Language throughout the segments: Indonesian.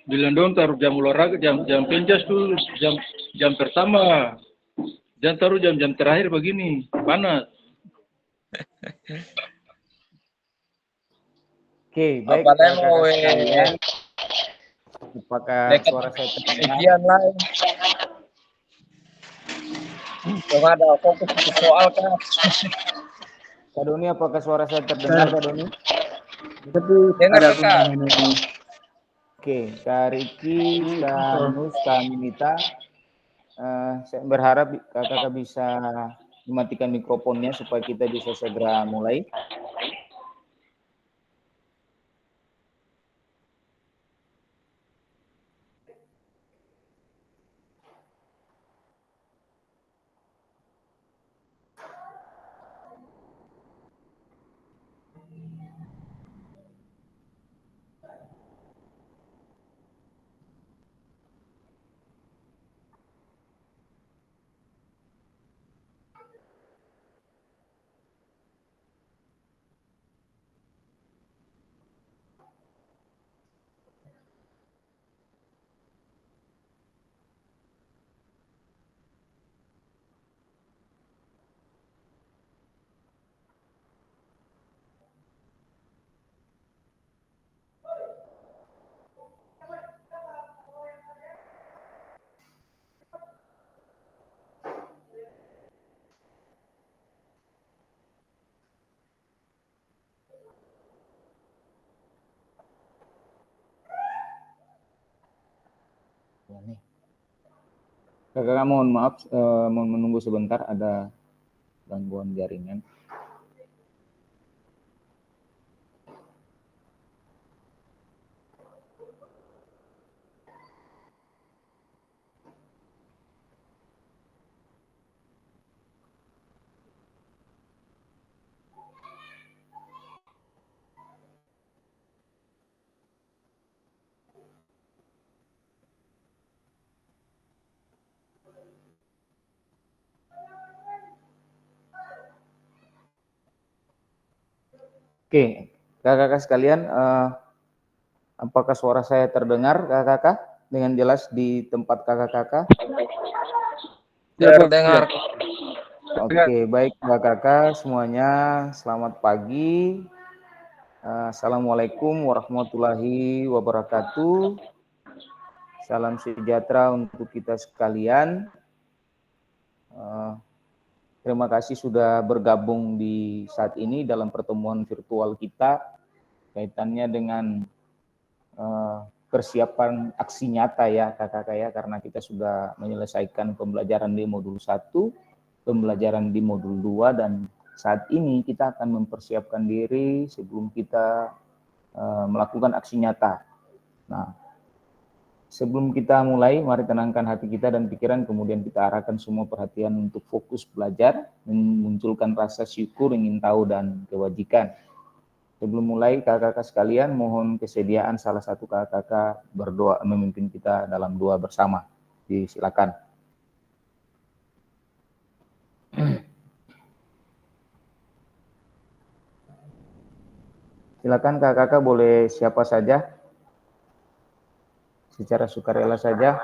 Bilang dong taruh jam olahraga, jam penjas tuh, jam pertama. Jangan taruh jam-jam terakhir begini, panas. Oke, baik kakak sekalian. Apakah suara saya terdengar? lain. Coba ada fokus di soal kan. Kak Doni, apakah suara saya terdengar, Kak Doni? Dengar Kak. Oke, Kak Riki, Kak Nus, Kak Minita, saya berharap kakak bisa mematikan mikrofonnya supaya kita bisa segera mulai. Kakak mohon maaf, mohon menunggu sebentar, ada gangguan jaringan. Oke, kakak-kakak sekalian, apakah suara saya terdengar kakak-kakak dengan jelas di tempat kakak-kakak? Terdengar. Oke, baik kakak-kakak semuanya, selamat pagi. Assalamualaikum warahmatullahi wabarakatuh. Salam sejahtera untuk kita sekalian. Terima kasih sudah bergabung di saat ini dalam pertemuan virtual kita kaitannya dengan persiapan aksi nyata ya kakak-kakak ya, karena kita sudah menyelesaikan pembelajaran di modul 1, pembelajaran di modul 2, dan saat ini kita akan mempersiapkan diri sebelum kita melakukan aksi nyata. Nah, sebelum kita mulai, mari tenangkan hati kita dan pikiran, kemudian kita arahkan semua perhatian untuk fokus belajar, memunculkan rasa syukur, ingin tahu, dan kewajiban. Sebelum mulai, kakak-kakak sekalian, mohon kesediaan salah satu kakak-kakak berdoa memimpin kita dalam doa bersama. Silakan. Silakan kakak-kakak, boleh siapa saja, secara sukarela saja.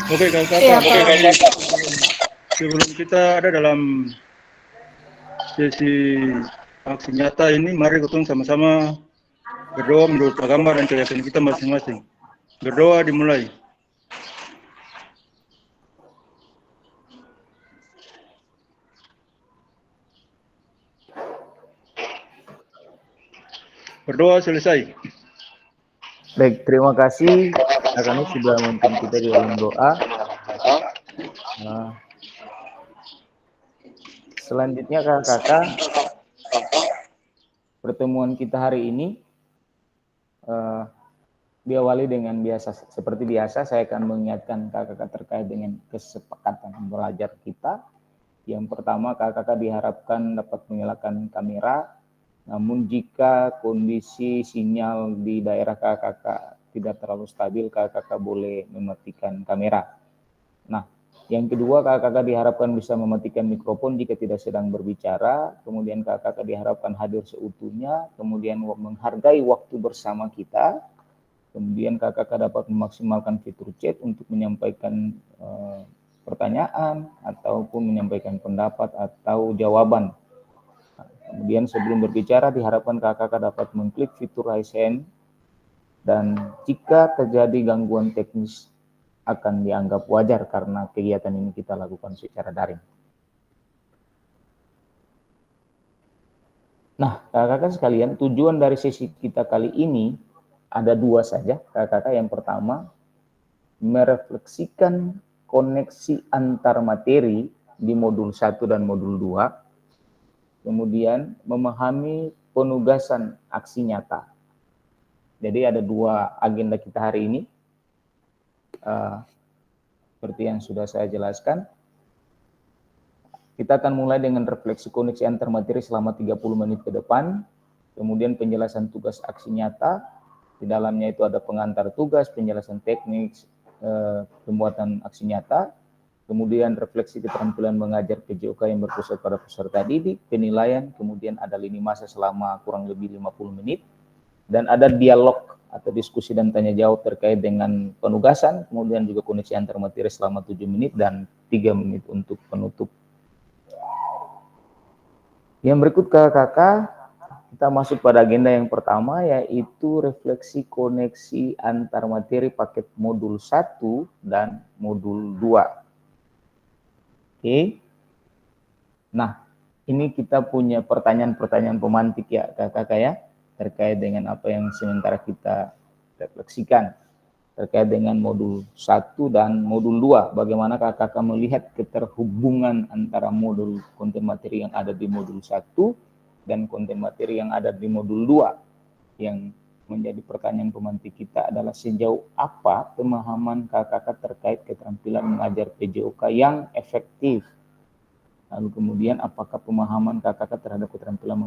Oke kakak-kakak, sebelum kita ada dalam sesi aksi nyata ini, mari kita sama-sama berdoa menurut agama dan keyakinan kita masing-masing. Berdoa dimulai. Berdoa selesai. Baik, terima kasih kakak sudah memimpin kita di dalam doa. Selanjutnya kakak-kakak, pertemuan kita hari ini diawali dengan seperti biasa saya akan mengingatkan kakak-kakak terkait dengan kesepakatan belajar kita. Yang pertama, kakak-kakak diharapkan dapat menyalakan kamera, namun jika kondisi sinyal di daerah kakak-kakak tidak terlalu stabil, kakak-kakak boleh mematikan kamera. Nah, Yang kedua, kakak-kakak diharapkan bisa mematikan mikrofon jika tidak sedang berbicara. Kemudian kakak-kakak diharapkan hadir seutuhnya. Kemudian menghargai waktu bersama kita. Kemudian kakak-kakak dapat memaksimalkan fitur chat untuk menyampaikan pertanyaan ataupun menyampaikan pendapat atau jawaban. Kemudian sebelum berbicara diharapkan kakak-kakak dapat mengklik fitur raise hand, dan jika terjadi gangguan teknis akan dianggap wajar karena kegiatan ini kita lakukan secara daring. Nah, kakak-kakak sekalian, tujuan dari sesi kita kali ini ada dua saja, kakak-kakak. Yang pertama, merefleksikan koneksi antar materi di modul 1 dan modul 2. Kemudian, memahami penugasan aksi nyata. Jadi ada dua agenda kita hari ini. Seperti yang sudah saya jelaskan, kita akan mulai dengan refleksi koneksi antar materi selama 30 menit ke depan, kemudian penjelasan tugas aksi nyata, di dalamnya itu ada pengantar tugas, penjelasan teknik, pembuatan aksi nyata, kemudian refleksi keterampilan mengajar PJOK yang berpusat pada peserta didik, penilaian, kemudian ada lini masa selama kurang lebih 50 menit, dan ada dialog atau diskusi dan tanya jawab terkait dengan penugasan, kemudian juga koneksi antar materi selama 7 menit dan 3 menit untuk penutup. Yang berikut kakak-kakak, kita masuk pada agenda yang pertama, yaitu refleksi koneksi antar materi paket modul 1 dan modul 2. Oke. Nah, ini kita punya pertanyaan-pertanyaan pemantik ya kakak-kakak ya, terkait dengan apa yang sementara kita refleksikan terkait dengan modul 1 dan modul 2. Bagaimana kakak-kakak melihat keterhubungan antara modul konten materi yang ada di modul 1 dan konten materi yang ada di modul 2. Yang menjadi pertanyaan pemantik kita adalah sejauh apa pemahaman kakak-kakak terkait keterampilan mengajar PJOK yang efektif. Lalu kemudian apakah pemahaman kakak-kakak terhadap keterampilan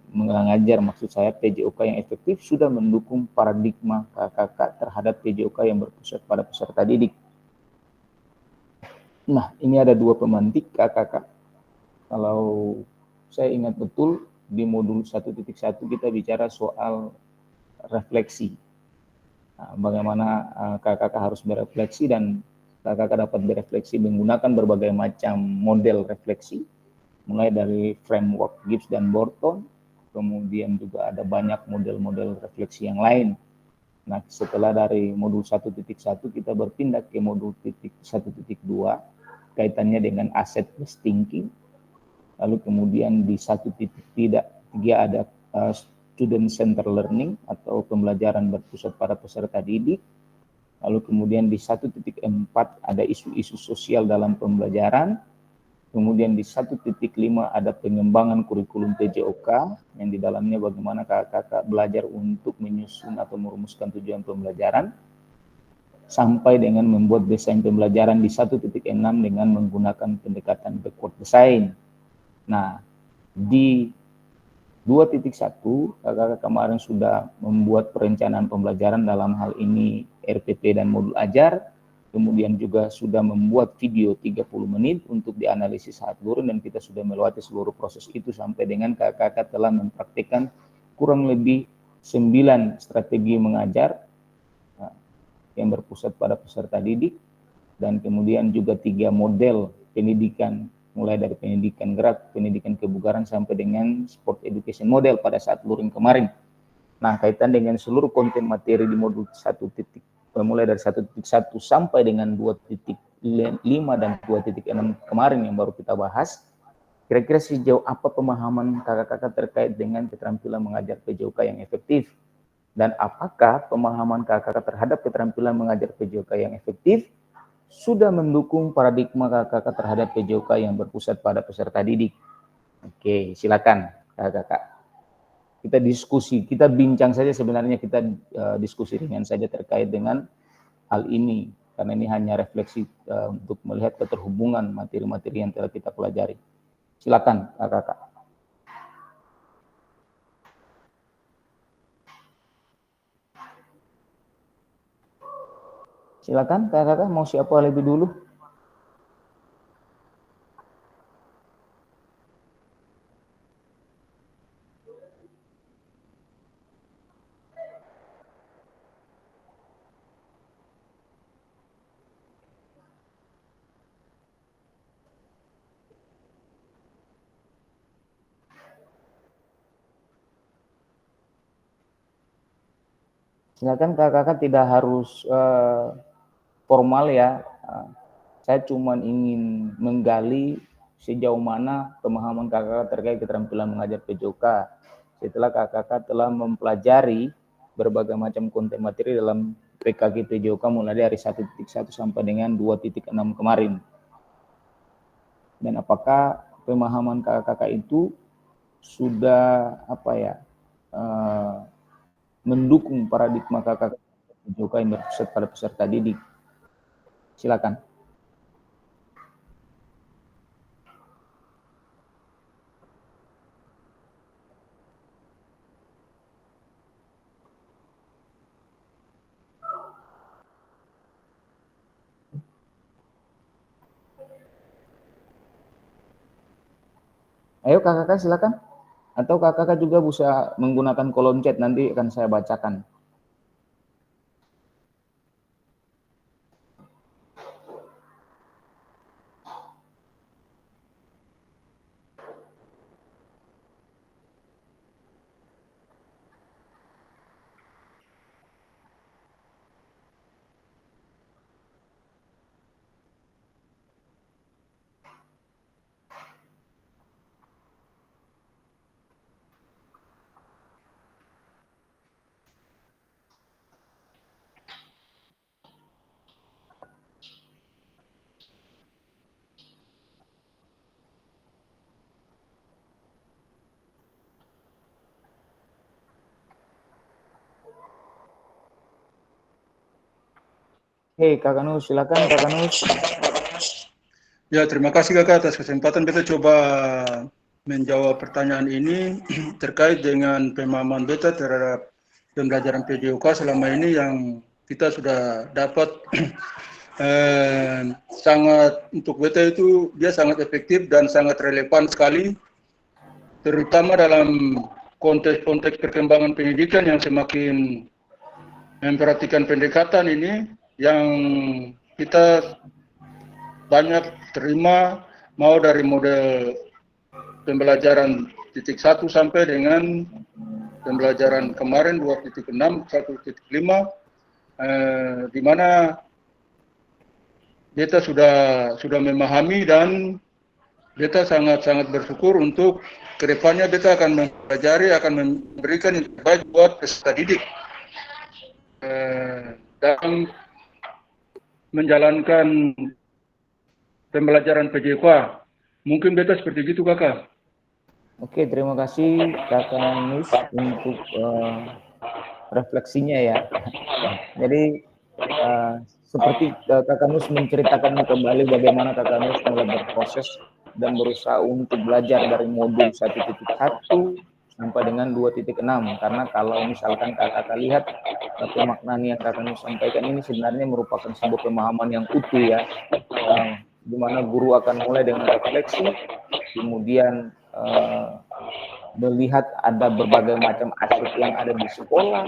mengajar maksud saya PJOK yang efektif sudah mendukung paradigma kakak-kakak terhadap PJOK yang berpusat pada peserta didik. Nah, ini ada dua pemantik kakak-kakak. Kalau saya ingat betul, di modul 1.1 kita bicara soal refleksi. Nah, bagaimana kakak-kakak harus berefleksi, dan kakak-kakak dapat berefleksi menggunakan berbagai macam model refleksi, mulai dari framework Gibbs dan Borton, kemudian juga ada banyak model-model refleksi yang lain. Nah, setelah dari modul 1.1 kita berpindah ke modul 1.2, kaitannya dengan asset-based thinking. Lalu kemudian di 1.3 ada student-centered learning atau pembelajaran berpusat pada peserta didik. Lalu kemudian di 1.4 ada isu-isu sosial dalam pembelajaran. Kemudian di 1.5 ada pengembangan kurikulum PJOK, yang di dalamnya bagaimana kakak-kakak belajar untuk menyusun atau merumuskan tujuan pembelajaran, sampai dengan membuat desain pembelajaran di 1.6 dengan menggunakan pendekatan backward design. Nah, di 2.1 kakak-kakak kemarin sudah membuat perencanaan pembelajaran, dalam hal ini RPP dan modul ajar, kemudian juga sudah membuat video 30 menit untuk dianalisis saat guru, dan kita sudah melewati seluruh proses itu sampai dengan kakak-kakak telah mempraktikkan kurang lebih 9 strategi mengajar yang berpusat pada peserta didik, dan kemudian juga 3 model pendidikan, mulai dari pendidikan gerak, pendidikan kebugaran, sampai dengan sport education model pada saat luring kemarin. Nah, kaitan dengan seluruh konten materi di modul 1 mulai dari 1.1 sampai dengan 2.5 dan 2.6 kemarin yang baru kita bahas, kira-kira sejauh apa pemahaman kakak-kakak terkait dengan keterampilan mengajar PJOK yang efektif, dan apakah pemahaman kakak-kakak terhadap keterampilan mengajar PJOK yang efektif sudah mendukung paradigma kakak-kakak terhadap PJOK yang berpusat pada peserta didik. Oke, silakan kakak-kakak. Kita diskusi, kita bincang saja sebenarnya, kita diskusi ringan saja terkait dengan hal ini, karena ini hanya refleksi untuk melihat keterhubungan materi-materi yang telah kita pelajari. Silakan kakak-kakak. Silakan kakak-kakak, mau siapa lebih dulu? Silakan kakak-kakak tidak harus formal ya. Saya cuma ingin menggali sejauh mana pemahaman kakak-kakak terkait keterampilan mengajar PJOK. Setelah kakak-kakak telah mempelajari berbagai macam konten materi dalam PKG PJOK mulai dari 1.1 sampai dengan 2.6 kemarin. Dan apakah pemahaman kakak-kakak itu sudah mendukung paradigma kakak PJOK yang berpusat pada peserta didik? Silakan. Ayo kakak-kakak silakan. Atau kakak-kakak juga bisa menggunakan kolom chat, nanti akan saya bacakan. Hei Kakak Nus, silakan Kakak Nus. Ya, terima kasih kakak atas kesempatan. Beta coba menjawab pertanyaan ini terkait dengan pemahaman beta terhadap pembelajaran PJOK selama ini yang kita sudah dapat. Sangat untuk beta itu dia sangat efektif dan sangat relevan sekali, terutama dalam konteks-konteks perkembangan pendidikan yang semakin memperhatikan pendekatan ini yang kita banyak terima, mau dari model pembelajaran titik 1 sampai dengan pembelajaran kemarin 2.6, 1.5, di mana beta sudah memahami dan beta sangat bersyukur untuk kedepannya beta akan mempelajari, akan memberikan yang terbaik buat peserta didik dalam menjalankan pembelajaran PJOK. Mungkin beta seperti itu kakak. Oke, terima kasih Kakak Nus untuk refleksinya ya. Jadi seperti Kakak Nus menceritakan kembali bagaimana Kakak Nus mulai berproses dan berusaha untuk belajar dari modul 1.1 sampai dengan 2.6, karena kalau misalkan kakak lihat pemaknaan yang Kakak Nus sampaikan ini sebenarnya merupakan sebuah pemahaman yang utuh ya, di mana guru akan mulai dengan refleksi, kemudian melihat ada berbagai macam aset yang ada di sekolah,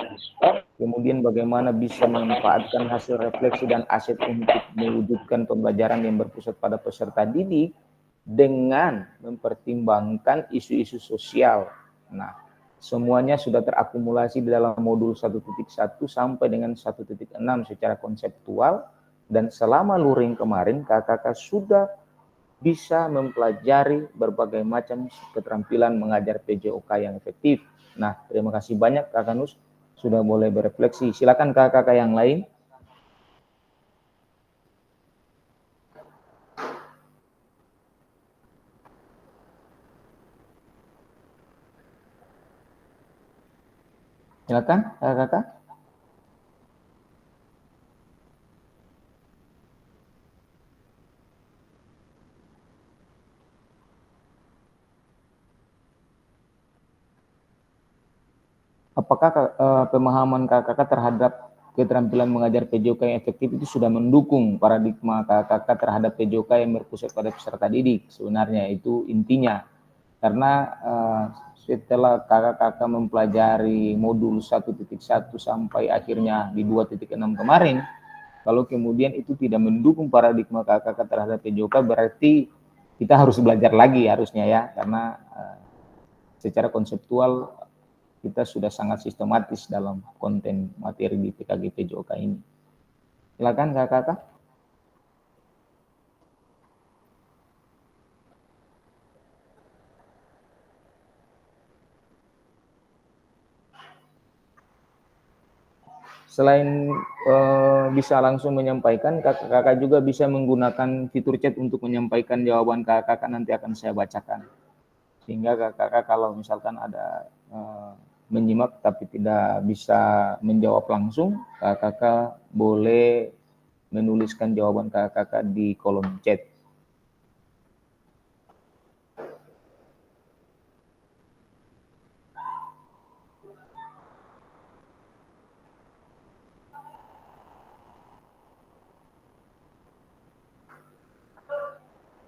kemudian bagaimana bisa memanfaatkan hasil refleksi dan aset untuk mewujudkan pembelajaran yang berpusat pada peserta didik dengan mempertimbangkan isu-isu sosial. Nah, semuanya sudah terakumulasi di dalam modul 1.1 sampai dengan 1.6 secara konseptual, dan selama luring kemarin kakak sudah bisa mempelajari berbagai macam keterampilan mengajar PJOK yang efektif. Nah, terima kasih banyak Kakak Nus sudah boleh berefleksi. Silakan kakak-kakak yang lain. Silakan kakak-kakak. Apakah pemahaman kakak-kakak terhadap keterampilan mengajar PJOK yang efektif itu sudah mendukung paradigma kakak-kakak terhadap PJOK yang berpusat pada peserta didik? Sebenarnya itu intinya. Karena setelah kakak-kakak mempelajari modul 1.1 sampai akhirnya di 2.6 kemarin, kalau kemudian itu tidak mendukung paradigma kakak-kakak terhadap PJOK, berarti kita harus belajar lagi harusnya ya, karena secara konseptual kita sudah sangat sistematis dalam konten materi di PKG PJOK ini. Silakan kakak-kakak. Selain bisa langsung menyampaikan, kakak-kakak juga bisa menggunakan fitur chat untuk menyampaikan jawaban kakak-kakak, nanti akan saya bacakan. Sehingga kakak-kakak kalau misalkan ada menyimak tapi tidak bisa menjawab langsung, kakak-kakak boleh menuliskan jawaban kakak-kakak di kolom chat.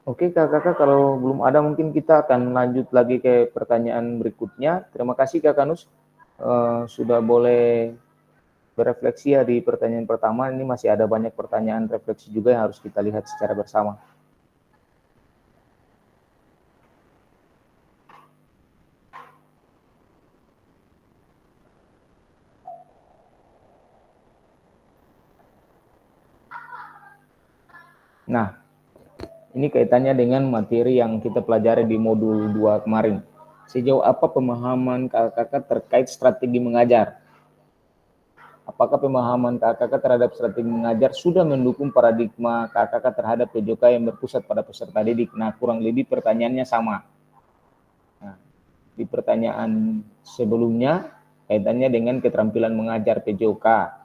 Oke kakak-kakak, kalau belum ada mungkin kita akan lanjut lagi ke pertanyaan berikutnya. Terima kasih Kakak Nus sudah boleh berefleksi ya di pertanyaan pertama. Ini masih ada banyak pertanyaan refleksi juga yang harus kita lihat secara bersama. Nah, ini kaitannya dengan materi yang kita pelajari di modul 2 kemarin. Sejauh apa pemahaman kakak-kakak terkait strategi mengajar? Apakah pemahaman kakak-kakak terhadap strategi mengajar sudah mendukung paradigma kakak-kakak terhadap PJOK yang berpusat pada peserta didik? Nah, kurang lebih pertanyaannya sama. Nah, di pertanyaan sebelumnya, kaitannya dengan keterampilan mengajar PJOK.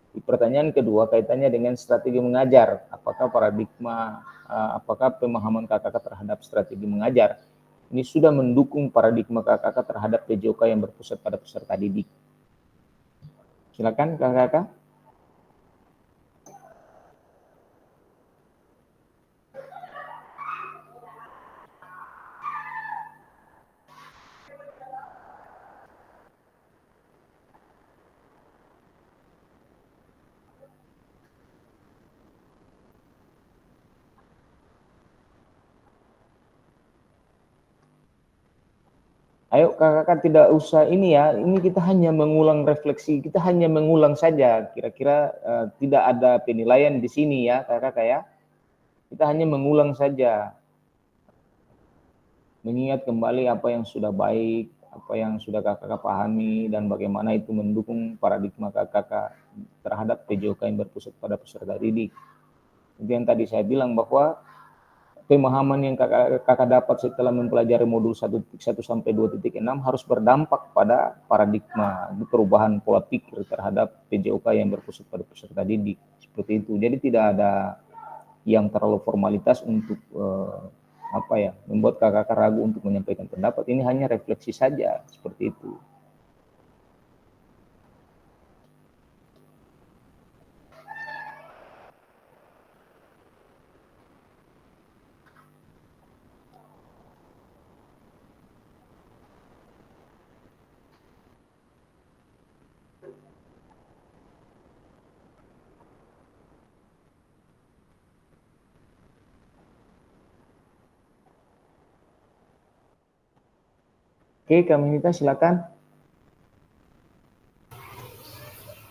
Di pertanyaan kedua, kaitannya dengan strategi mengajar. Apakah paradigma, apakah pemahaman kakak-kakak terhadap strategi mengajar ini sudah mendukung paradigma kakak-kakak terhadap PJOK yang berpusat pada peserta didik? Silakan kakak-kakak. Ayo kakak-kakak tidak usah ini ya, ini kita hanya mengulang refleksi, kita hanya mengulang saja, kira-kira tidak ada penilaian di sini ya kakak-kakak ya. Kita hanya mengulang saja, mengingat kembali apa yang sudah baik, apa yang sudah kakak-kakak pahami, dan bagaimana itu mendukung paradigma kakak-kakak terhadap PJOK yang berpusat pada peserta didik. Itu yang tadi saya bilang bahwa pemahaman yang kakak dapat setelah mempelajari modul 1.1 sampai 2.6 harus berdampak pada paradigma perubahan pola pikir terhadap PJOK yang berpusat pada peserta didik. Seperti itu. Jadi tidak ada yang terlalu formalitas untuk membuat kakak ragu untuk menyampaikan pendapat. Ini hanya refleksi saja, seperti itu. Oke, Kak Minita silakan.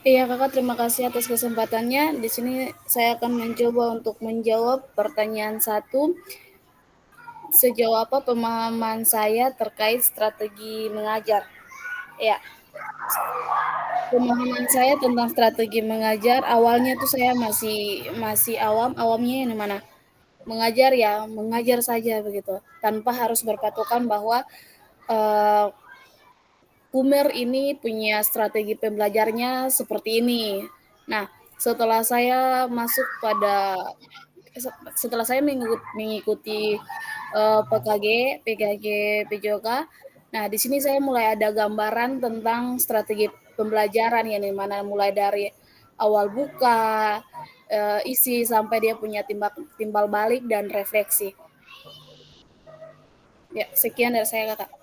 Iya kakak, terima kasih atas kesempatannya. Di sini saya akan mencoba untuk menjawab pertanyaan 1. Sejauh apa pemahaman saya terkait strategi mengajar? Ya, pemahaman saya tentang strategi mengajar awalnya tuh saya masih awamnya yang mana mengajar ya mengajar saja begitu, tanpa harus berpatokan bahwa Kumer ini punya strategi pembelajarnya seperti ini. Nah, setelah saya mengikuti PKG PJOK, nah di sini saya mulai ada gambaran tentang strategi pembelajaran yang dimana mulai dari awal buka, isi sampai dia punya timbal balik dan refleksi. Ya, sekian dari saya kakak.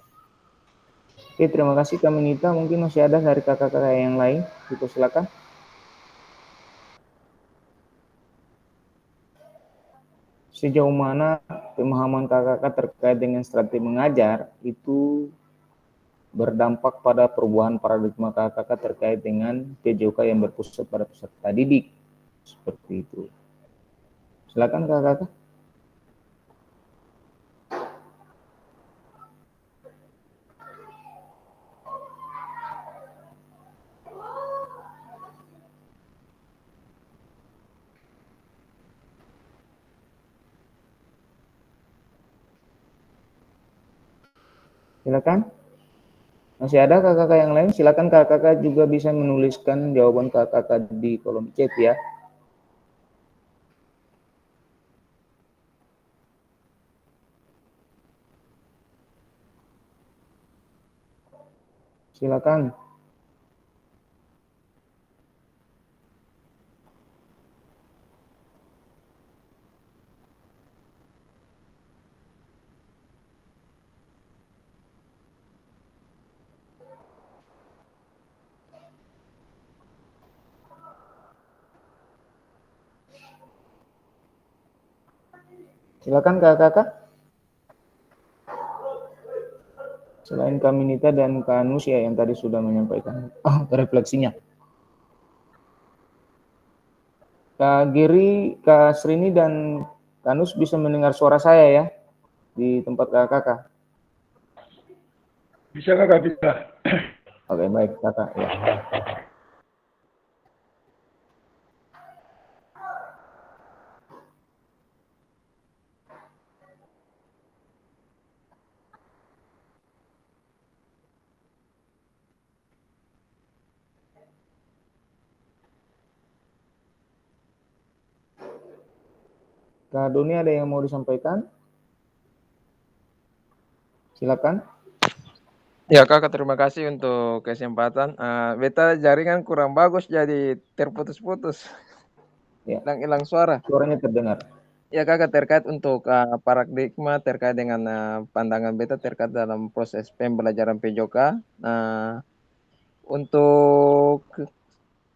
Oke, terima kasih Kak Minita. Mungkin masih ada dari kakak-kakak yang lain. Itu silakan. Sejauh mana pemahaman kakak-kakak terkait dengan strategi mengajar itu berdampak pada perubahan paradigma kakak terkait dengan PJOK yang berpusat pada peserta didik. Seperti itu. Silakan kakak. Silakan. Masih ada kakak yang lain? Silakan kakak juga bisa menuliskan jawaban kakak di kolom chat ya. Silakan. Silakan kakak. Selain Kaminita dan Kanus ya yang tadi sudah menyampaikan refleksinya. Kak Giri, Kak Srini dan Kanus bisa mendengar suara saya ya di tempat kakak. Bisa kakak, bisa. Oke, baik kakak ya. Kak Doni ada yang mau disampaikan? Silakan. Ya kakak, terima kasih untuk kesempatan. Beta jaringan kurang bagus jadi terputus-putus, Ya, hilang-hilang suara. suaranya terdengar. Ya kakak, terkait untuk paradigma terkait dengan pandangan beta terkait dalam proses pembelajaran PJOK. Untuk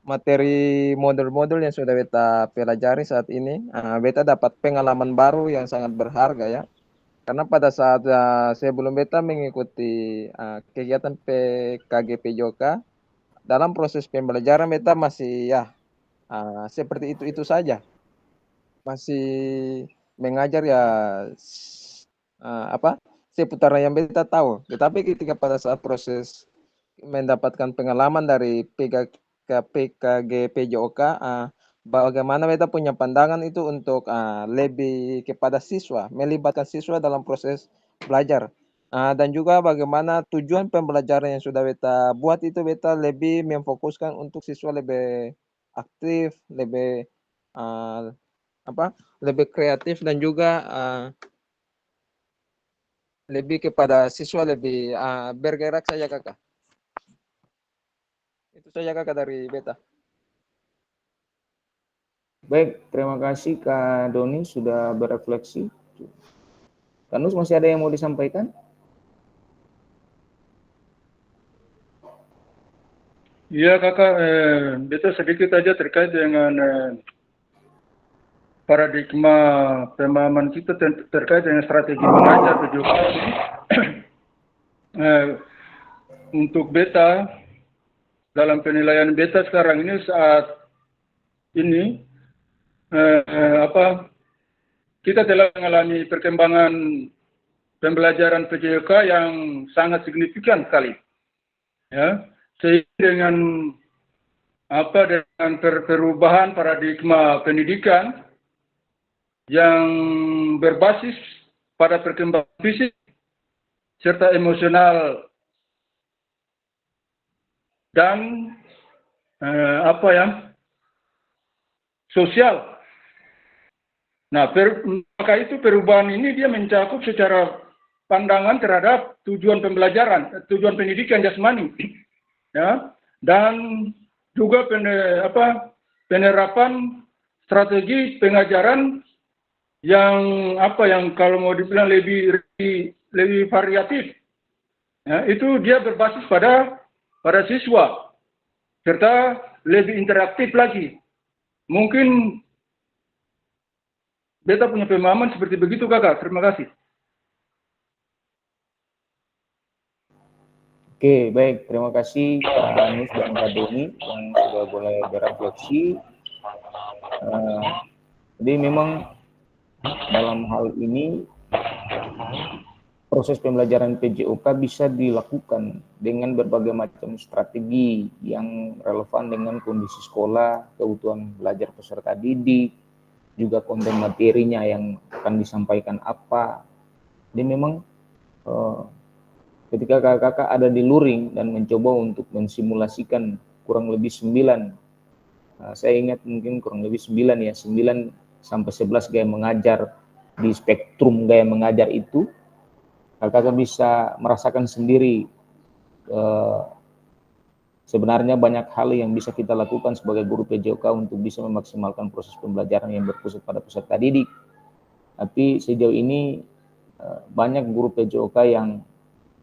materi modul-modul yang sudah beta pelajari saat ini, beta dapat pengalaman baru yang sangat berharga ya. Karena pada saat sebelum beta mengikuti kegiatan PKG PJOK, dalam proses pembelajaran beta masih ya seperti itu saja, masih mengajar ya seputar yang beta tahu. Tetapi ketika pada saat proses mendapatkan pengalaman dari PKG PJOK, bagaimana beta punya pandangan itu untuk lebih kepada siswa, melibatkan siswa dalam proses belajar. Dan juga bagaimana tujuan pembelajaran yang sudah beta buat itu beta lebih memfokuskan untuk siswa lebih aktif, lebih lebih kreatif, dan juga lebih kepada siswa lebih bergerak saja kakak. Itu saja kakak dari beta. Baik, terima kasih Kak Doni sudah berefleksi. Kanus masih ada yang mau disampaikan? Iya kakak, beta sedikit aja terkait dengan paradigma pemahaman kita terkait dengan strategi mengajar PJOK ini. Untuk beta, dalam penilaian beta sekarang ini saat ini, kita telah mengalami perkembangan pembelajaran PJOK yang sangat signifikan sekali, ya. Sehingga dengan perubahan paradigma pendidikan yang berbasis pada perkembangan fisik serta emosional dan sosial. Nah, maka itu perubahan ini dia mencakup secara pandangan terhadap tujuan pembelajaran, tujuan pendidikan jasmani, ya, dan juga penerapan strategi pengajaran yang kalau mau dibilang lebih variatif. Ya, itu dia berbasis pada siswa serta lebih interaktif lagi. Mungkin beta punya pemahaman seperti begitu kakak. Terima kasih. Oke, baik. Terima kasih Kak Anus dan Kak Doni yang sudah boleh berefleksi. Jadi memang dalam hal ini proses pembelajaran PJOK bisa dilakukan dengan berbagai macam strategi yang relevan dengan kondisi sekolah, kebutuhan belajar peserta didik, juga konten materinya yang akan disampaikan apa. Jadi memang ketika kakak-kakak ada di luring dan mencoba untuk mensimulasikan kurang lebih 9, saya ingat mungkin kurang lebih 9 ya, 9 sampai 11 gaya mengajar di spektrum gaya mengajar itu, kakak bisa merasakan sendiri sebenarnya banyak hal yang bisa kita lakukan sebagai guru PJOK untuk bisa memaksimalkan proses pembelajaran yang berpusat pada peserta didik. Tapi sejauh ini banyak guru PJOK yang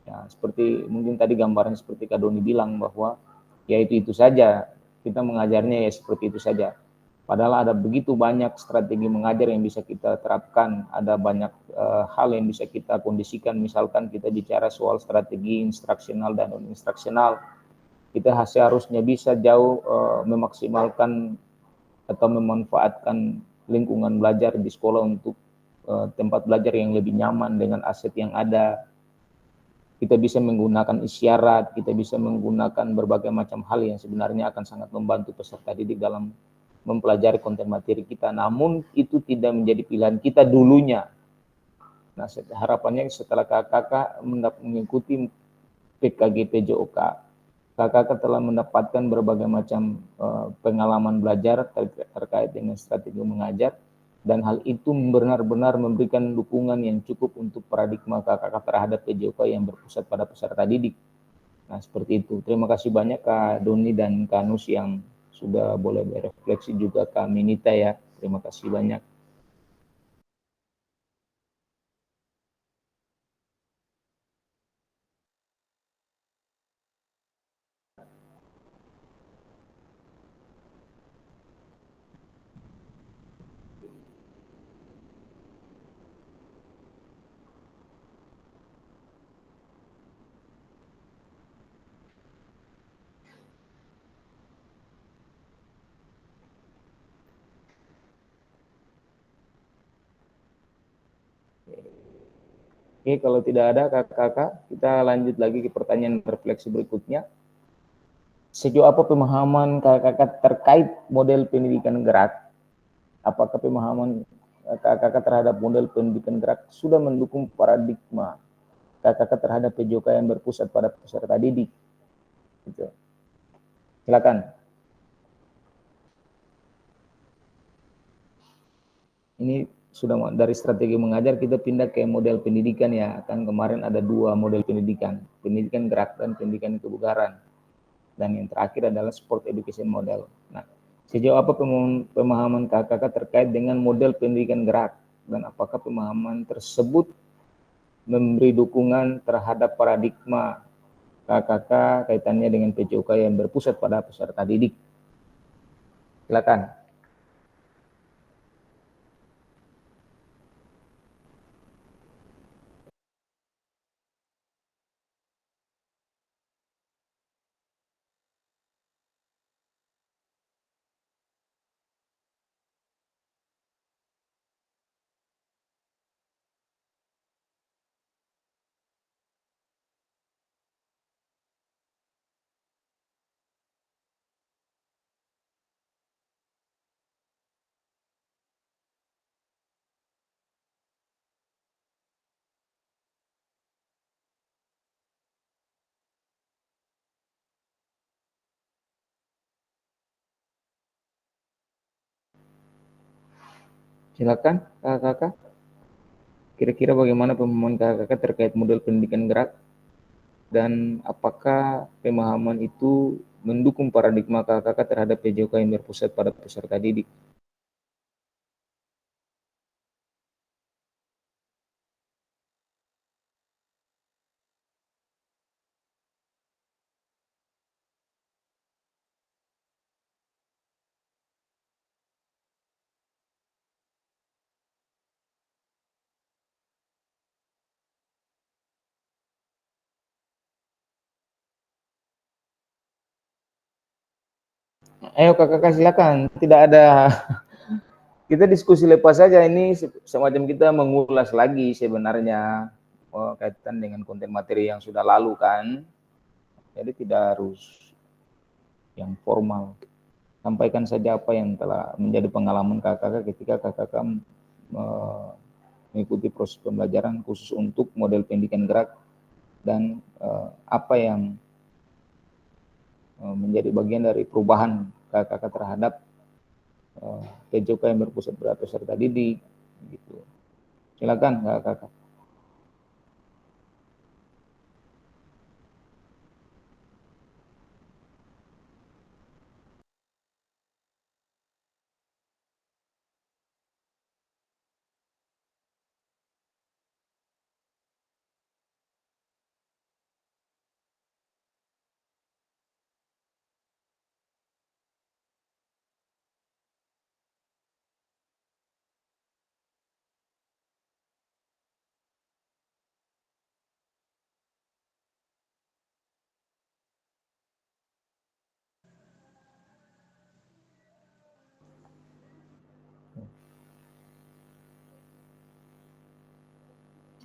ya, seperti mungkin tadi gambaran seperti Kak Doni bilang bahwa ya itu saja, kita mengajarnya ya seperti itu saja. Padahal ada begitu banyak strategi mengajar yang bisa kita terapkan, ada banyak hal yang bisa kita kondisikan, misalkan kita bicara soal strategi instruksional dan non-instruksional, kita seharusnya bisa jauh memaksimalkan atau memanfaatkan lingkungan belajar di sekolah untuk tempat belajar yang lebih nyaman dengan aset yang ada. Kita bisa menggunakan isyarat, kita bisa menggunakan berbagai macam hal yang sebenarnya akan sangat membantu peserta didik dalam mempelajari konten materi kita, namun itu tidak menjadi pilihan kita dulunya. Nah, harapannya setelah kakak mengikuti PKG PJOK, kakak telah mendapatkan berbagai macam pengalaman belajar terkait dengan strategi mengajar, dan hal itu benar-benar memberikan dukungan yang cukup untuk paradigma kakak terhadap PJOK yang berpusat pada peserta didik. Nah, seperti itu. Terima kasih banyak Kak Doni dan Kak Nus yang sudah boleh berefleksi, juga Kak Minita ya. Terima kasih banyak. Oke, kalau tidak ada kakak-kakak, kita lanjut lagi ke pertanyaan refleksi berikutnya. Sejauh apa pemahaman kakak-kakak terkait model pendidikan gerak? Apakah pemahaman kakak-kakak terhadap model pendidikan gerak sudah mendukung paradigma kakak-kakak terhadap PJOK yang berpusat pada peserta didik? Gitu. Silakan. Ini sudah dari strategi mengajar kita pindah ke model pendidikan ya. Kan kemarin ada 2 model pendidikan, pendidikan gerak dan pendidikan kebugaran. Dan yang terakhir adalah sport education model. Nah, sejauh apa pemahaman kakak terkait dengan model pendidikan gerak, dan apakah pemahaman tersebut memberi dukungan terhadap paradigma kakak kaitannya dengan PJOK yang berpusat pada peserta didik? Silakan. Silakan kakak. Kira-kira bagaimana pemahaman kakak terkait model pendidikan gerak, dan apakah pemahaman itu mendukung paradigma kakak terhadap PJOK yang berpusat pada peserta didik? Ayo kakak silakan. Tidak ada kita diskusi lepas saja ini semacam kita mengulas lagi sebenarnya kaitan dengan konten materi yang sudah lalu kan. Jadi tidak harus yang formal. Sampaikan saja apa yang telah menjadi pengalaman kakak ketika kakak mengikuti proses pembelajaran khusus untuk model pendidikan gerak dan apa yang menjadi bagian dari perubahan kakak terhadap PJOK yang berpusat pada peserta didik gitu. Silakan kakak.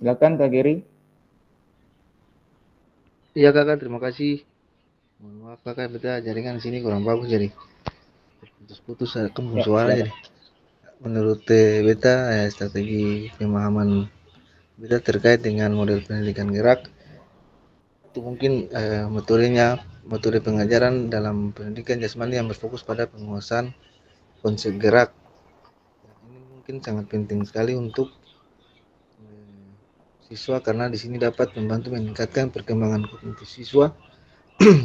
Silakan Kak Geri. Iya kakak, terima kasih. Mohon maaf kakak, beta jaringan sini kurang bagus jadi putus-putus kamu Ya, suara silakan. jadi. Menurut beta strategi pemahaman beta terkait dengan model pendidikan gerak itu mungkin metode pengajaran dalam pendidikan jasmani yang berfokus pada penguasaan konsep gerak. Ini mungkin sangat penting sekali untuk siswa karena di sini dapat membantu meningkatkan perkembangan kognitif siswa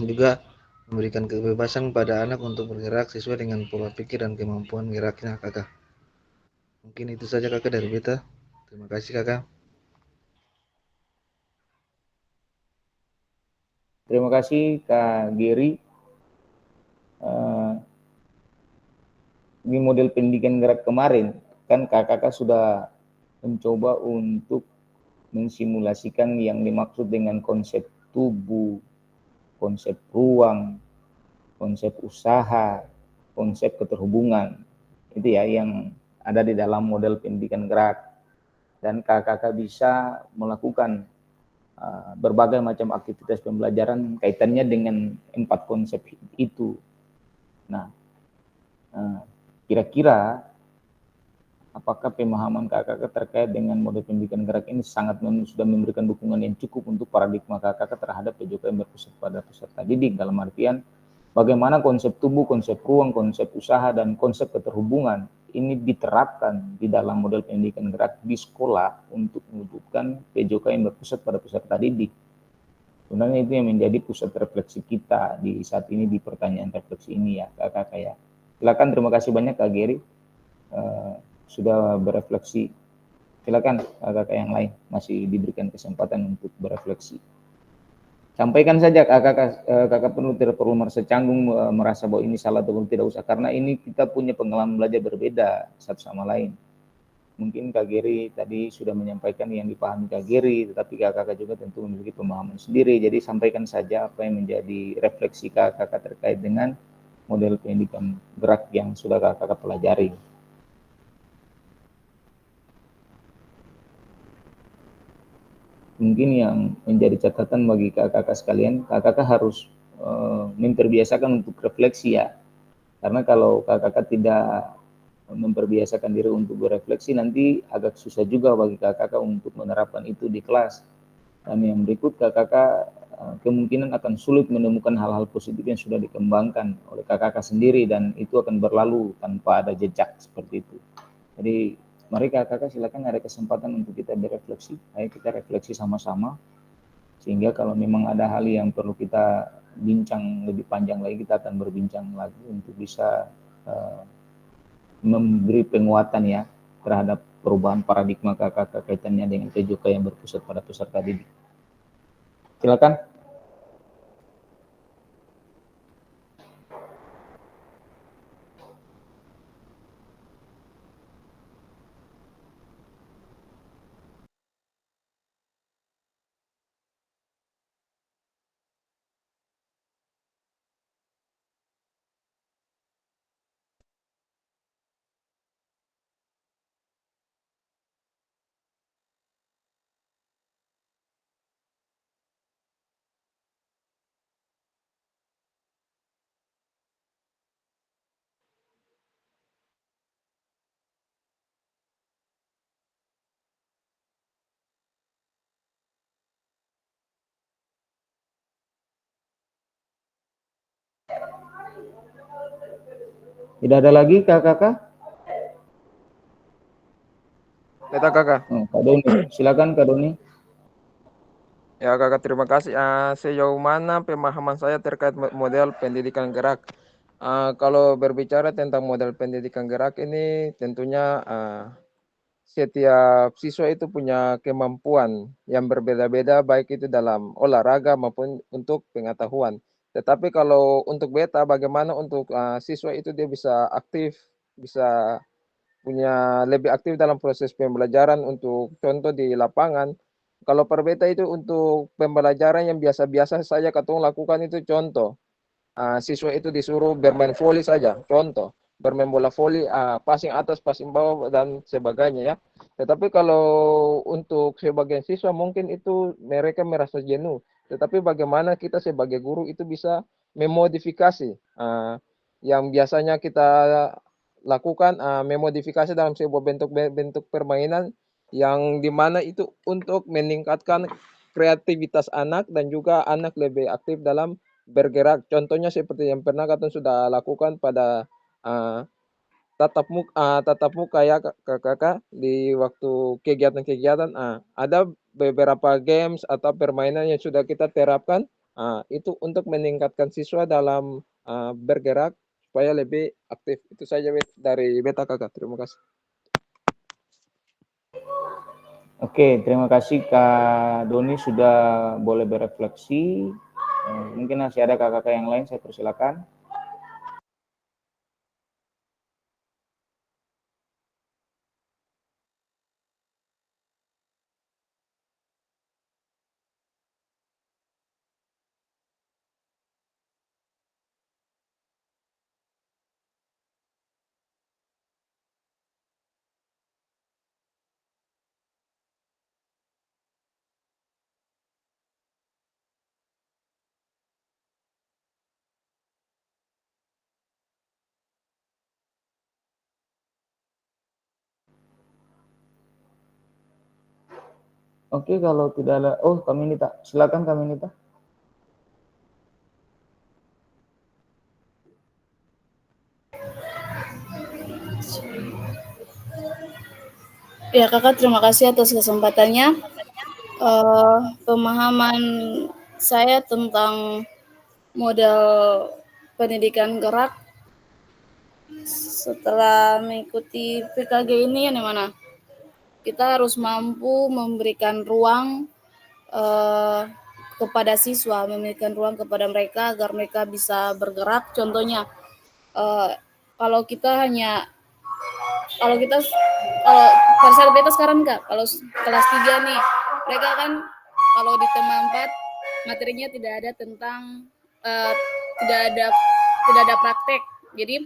juga memberikan kebebasan pada anak untuk bergerak sesuai dengan pola pikir dan kemampuan geraknya kakak. Mungkin itu saja kakak dari beta. Terima kasih kakak. Terima kasih Kak Geri. Di model pendidikan gerak kemarin kan kakak sudah mencoba untuk mensimulasikan yang dimaksud dengan konsep tubuh, konsep ruang, konsep usaha, konsep keterhubungan. Itu ya yang ada di dalam model pendidikan gerak. Dan kakak bisa melakukan berbagai macam aktivitas pembelajaran kaitannya dengan 4 konsep itu. Nah, kira-kira apakah pemahaman kakak terkait dengan model pendidikan gerak ini sangat sudah memberikan dukungan yang cukup untuk paradigma kakak terhadap PJOK yang berpusat pada peserta didik, dalam artian bagaimana konsep tubuh, konsep ruang, konsep usaha, dan konsep keterhubungan ini diterapkan di dalam model pendidikan gerak di sekolah untuk mewujudkan PJOK yang berpusat pada peserta didik. Sebenarnya itu yang menjadi pusat refleksi kita di saat ini di pertanyaan refleksi ini ya kakak ya. Silakan, terima kasih banyak Kak Geri sudah berefleksi. Silakan kakak yang lain masih diberikan kesempatan untuk berefleksi. Sampaikan saja kakak penuh tidak perlu merasa canggung merasa bahwa ini salah atau tidak usah karena ini kita punya pengalaman belajar berbeda satu sama lain. Mungkin Kak Geri tadi sudah menyampaikan yang dipahami Kak Geri, tetapi kakak juga tentu memiliki pemahaman sendiri. Jadi sampaikan saja apa yang menjadi refleksi kakak terkait dengan model pendidikan gerak yang sudah kakak pelajari. Mungkin yang menjadi catatan bagi kakak sekalian, kakak harus memperbiasakan untuk refleksi ya. Karena kalau kakak tidak memperbiasakan diri untuk berefleksi, nanti agak susah juga bagi kakak untuk menerapkan itu di kelas. Dan yang berikut kakak kemungkinan akan sulit menemukan hal-hal positif yang sudah dikembangkan oleh kakak sendiri dan itu akan berlalu tanpa ada jejak seperti itu. Jadi mari kakak silakan ada kesempatan untuk kita berefleksi. Ayo kita refleksi sama-sama sehingga kalau memang ada hal yang perlu kita bincang lebih panjang lagi, kita akan berbincang lagi untuk bisa memberi penguatan ya terhadap perubahan paradigma kakak kaitannya dengan PJOK yang berpusat pada peserta didik. Silakan. Tidak ada lagi kakak-kakak? Beta kakak. Kak Doni, silakan Kak Doni. Ya kakak, terima kasih. Sejauh mana pemahaman saya terkait model pendidikan gerak? Kalau berbicara tentang model pendidikan gerak ini, tentunya setiap siswa itu punya kemampuan yang berbeda-beda, baik itu dalam olahraga maupun untuk pengetahuan. Tetapi kalau untuk beta, bagaimana untuk siswa itu dia bisa aktif, bisa punya lebih aktif dalam proses pembelajaran. Untuk contoh di lapangan, kalau per beta itu untuk pembelajaran yang biasa-biasa saja katong lakukan itu, contoh siswa itu disuruh bermain voli saja, contoh bermain bola voli, passing atas, passing bawah dan sebagainya ya. Tetapi kalau untuk sebagian siswa mungkin itu mereka merasa jenuh. Tetapi bagaimana kita sebagai guru itu bisa memodifikasi yang biasanya kita lakukan, memodifikasi dalam sebuah bentuk permainan yang dimana itu untuk meningkatkan kreativitas anak dan juga anak lebih aktif dalam bergerak. Contohnya seperti yang pernah kalian sudah lakukan pada tatap muka ya kakak, di waktu kegiatan-kegiatan. Ada beberapa games atau permainan yang sudah kita terapkan, itu untuk meningkatkan siswa dalam bergerak supaya lebih aktif. Itu saja dari beta kakak. Terima kasih. Oke, terima kasih Kak Doni sudah boleh berefleksi. Mungkin masih ada kakak-kakak yang lain, saya persilakan. Oke, kalau tidak ada, kami Nita, silakan kami Nita. Ya kakak, terima kasih atas kesempatannya. Pemahaman saya tentang model pendidikan gerak setelah mengikuti PKG ini yang mana kita harus mampu memberikan ruang kepada siswa, memberikan ruang kepada mereka agar mereka bisa bergerak. Contohnya, kalau pada saat beta sekarang enggak, kalau kelas 3 nih, mereka kan kalau di tema 4 materinya tidak ada tentang tidak ada praktek, jadi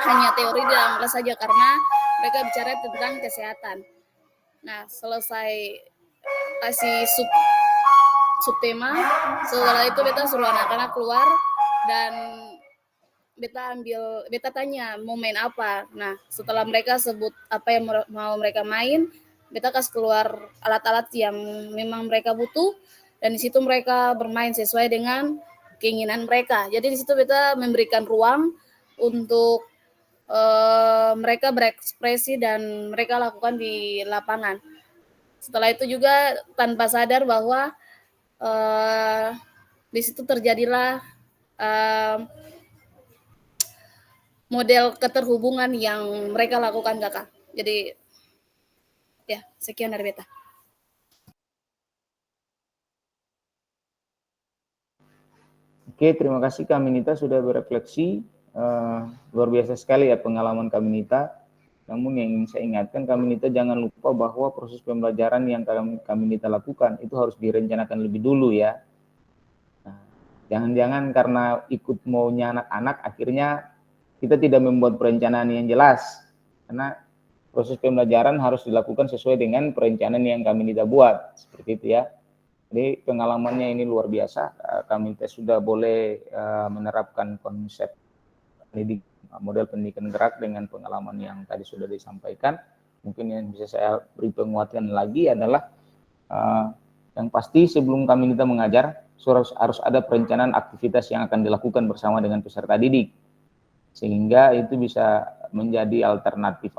hanya teori di dalam kelas saja karena mereka bicara tentang kesehatan. Nah, selesai kasih subtema, setelah itu beta suruh anak-anak keluar dan beta tanya mau main apa. Nah, setelah mereka sebut apa yang mau mereka main, beta kasih keluar alat-alat yang memang mereka butuh dan di situ mereka bermain sesuai dengan keinginan mereka. Jadi di situ beta memberikan ruang untuk mereka berekspresi dan mereka lakukan di lapangan. Setelah itu juga tanpa sadar bahwa di situ terjadilah model keterhubungan yang mereka lakukan kakak. Jadi ya, sekian dari beta. Oke, terima kasih Kak Minita sudah berefleksi. Luar biasa sekali ya pengalaman Kak Minita. Namun yang ingin saya ingatkan, Kak Minita jangan lupa bahwa proses pembelajaran yang Kak Minita lakukan itu harus direncanakan lebih dulu ya. Nah, jangan-jangan karena ikut maunya anak-anak akhirnya kita tidak membuat perencanaan yang jelas. Karena proses pembelajaran harus dilakukan sesuai dengan perencanaan yang Kak Minita buat. Seperti itu ya. Jadi pengalamannya ini luar biasa. Kami sudah boleh menerapkan konsep model pendidikan gerak dengan pengalaman yang tadi sudah disampaikan. Mungkin yang bisa saya beri penguatan lagi adalah yang pasti sebelum kami mengajar harus ada perencanaan aktivitas yang akan dilakukan bersama dengan peserta didik. sehingga itu bisa menjadi alternatif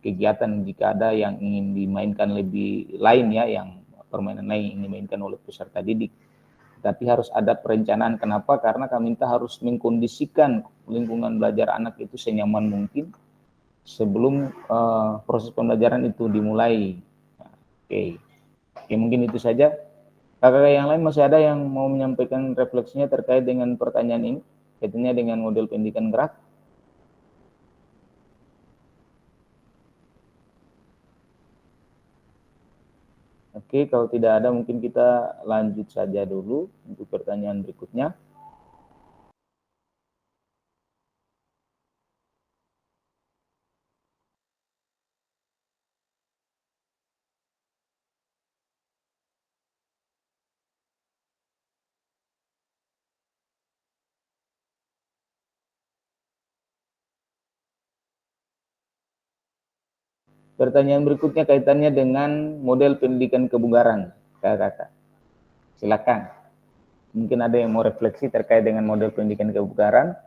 kegiatan jika ada yang ingin dimainkan lebih lain ya, yang permainan lain yang dimainkan oleh peserta didik. Tapi harus ada perencanaan. Kenapa? Karena kami minta harus mengkondisikan lingkungan belajar anak itu senyaman mungkin sebelum proses pembelajaran itu dimulai. Oke, mungkin itu saja. Kakak yang lain masih ada yang mau menyampaikan refleksinya terkait dengan pertanyaan ini, kaitannya dengan model pendidikan gerak? Oke, kalau tidak ada mungkin kita lanjut saja dulu untuk pertanyaan berikutnya. Pertanyaan berikutnya kaitannya dengan model pendidikan kebugaran, kakak. Silakan. Mungkin ada yang mau refleksi terkait dengan model pendidikan kebugaran.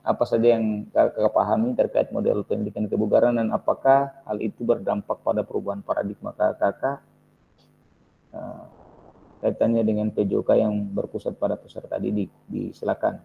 Apa saja yang kakak pahami terkait model pendidikan kebugaran dan apakah hal itu berdampak pada perubahan paradigma kakak kaitannya dengan PJOK yang berpusat pada peserta didik. Silakan.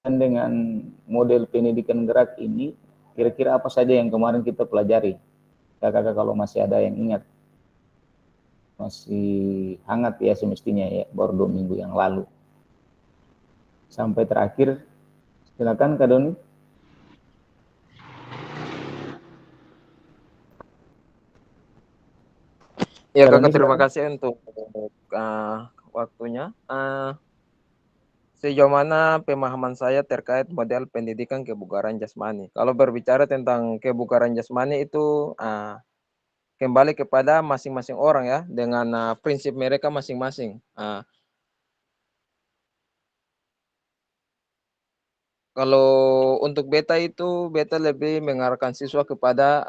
Dan dengan model pendidikan gerak ini, kira-kira apa saja yang kemarin kita pelajari? Kakak kalau masih ada yang ingat. Masih hangat ya semestinya ya, baru 2 minggu yang lalu. Sampai terakhir, silakan Kak Doni. Ya kakak, terima kasih untuk waktunya. Sejauh mana pemahaman saya terkait model pendidikan kebugaran jasmani. Kalau berbicara tentang kebugaran jasmani itu kembali kepada masing-masing orang ya, dengan prinsip mereka masing-masing. Kalau untuk beta itu, beta lebih mengarahkan siswa kepada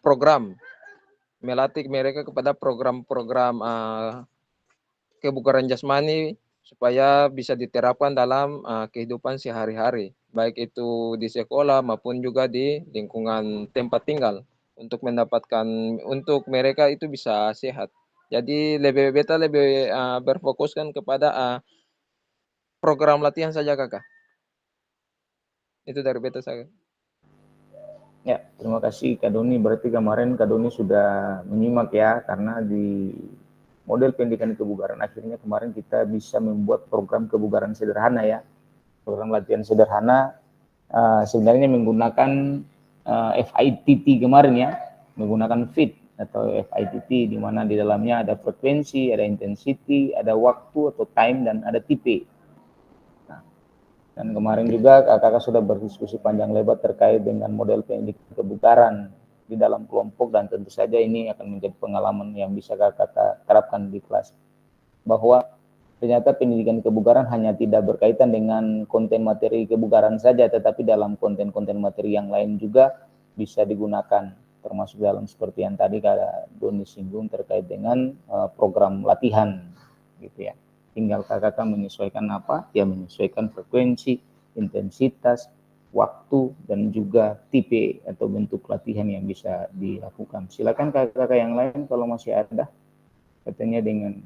program, melatih mereka kepada program-program kebugaran jasmani supaya bisa diterapkan dalam kehidupan sehari-hari, baik itu di sekolah maupun juga di lingkungan tempat tinggal, untuk mendapatkan, untuk mereka itu bisa sehat. Jadi beta lebih berfokuskan kepada program latihan saja kakak. Itu dari beta saya. Ya, terima kasih Kak Doni. Berarti kemarin Kak Doni sudah menyimak ya, karena di model pendidikan kebugaran akhirnya kemarin kita bisa membuat program kebugaran sederhana ya. Program latihan sederhana sebenarnya menggunakan FITT kemarin ya, menggunakan FIT atau FITT, di mana di dalamnya ada frekuensi, ada intensity, ada waktu atau time, dan ada tipe. Dan kemarin juga kakak sudah berdiskusi panjang lebar terkait dengan model pendidikan kebugaran di dalam kelompok, dan tentu saja ini akan menjadi pengalaman yang bisa kakak terapkan di kelas. Bahwa ternyata pendidikan kebugaran hanya tidak berkaitan dengan konten materi kebugaran saja, tetapi dalam konten-konten materi yang lain juga bisa digunakan, termasuk dalam seperti yang tadi Kak Doni singgung terkait dengan program latihan gitu ya. Tinggal kakak menyesuaikan apa? Ya menyesuaikan frekuensi, intensitas, waktu, dan juga tipe atau bentuk latihan yang bisa dilakukan. Silakan kakak yang lain kalau masih ada katanya dengan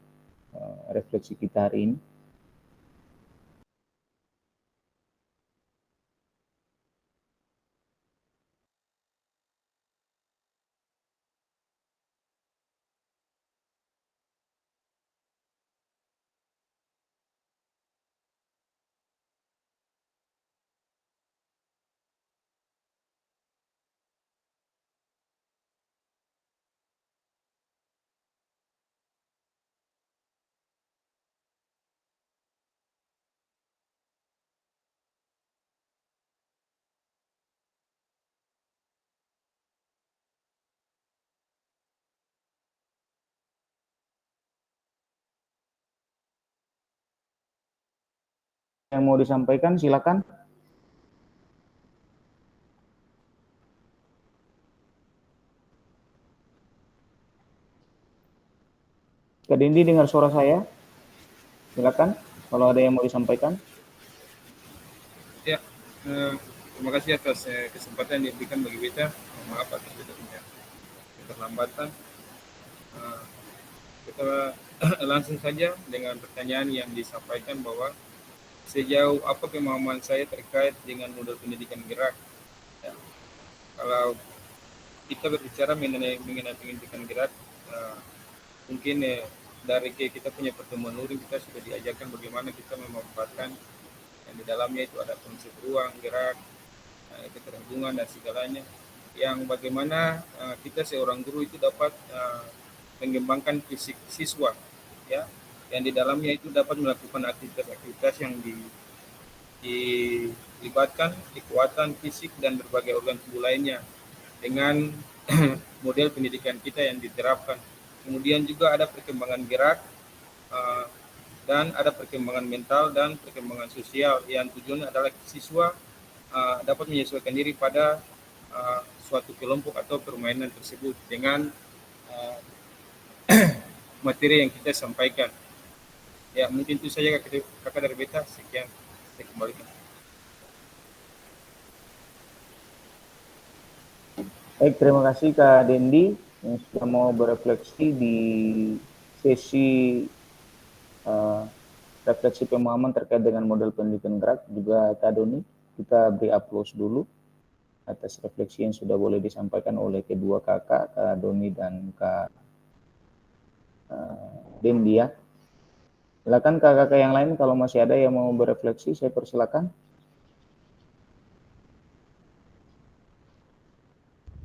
refleksi kita hari ini. yang mau disampaikan, silakan. Kak Dendi dengar suara saya? Silakan kalau ada yang mau disampaikan. Ya, terima kasih atas kesempatan yang diberikan bagi beta. Maaf atas kita punya keterlambatan. Kita langsung saja dengan pertanyaan yang disampaikan bahwa sejauh apa pemahaman saya terkait dengan model pendidikan gerak. Ya, kalau kita berbicara mengenai pendidikan gerak, mungkin dari kita punya pertemuan luring kita sudah diajarkan bagaimana kita memanfaatkan yang di dalamnya itu ada konsep ruang, gerak, keterhubungan dan segalanya, yang bagaimana kita seorang guru itu dapat mengembangkan fisik siswa, ya, yang di dalamnya itu dapat melakukan aktivitas-aktivitas yang dilibatkan kekuatan fisik dan berbagai organ tubuh lainnya dengan model pendidikan kita yang diterapkan. Kemudian juga ada perkembangan gerak, dan ada perkembangan mental dan perkembangan sosial yang tujuannya adalah siswa dapat menyesuaikan diri pada suatu kelompok atau permainan tersebut dengan materi yang kita sampaikan. Ya, mungkin itu saja kakak dari beta. Sekian, saya kembalikan. Baik, terima kasih Kak Dendi yang sudah mau berefleksi di sesi refleksi pemahaman terkait dengan model pendidikan gerak. Juga Kak Doni, kita beri aplaus dulu atas refleksi yang sudah boleh disampaikan oleh kedua kakak, Kak Doni dan Kak Dendi ya. Silakan kakak-kakak yang lain kalau masih ada yang mau berefleksi, saya persilakan.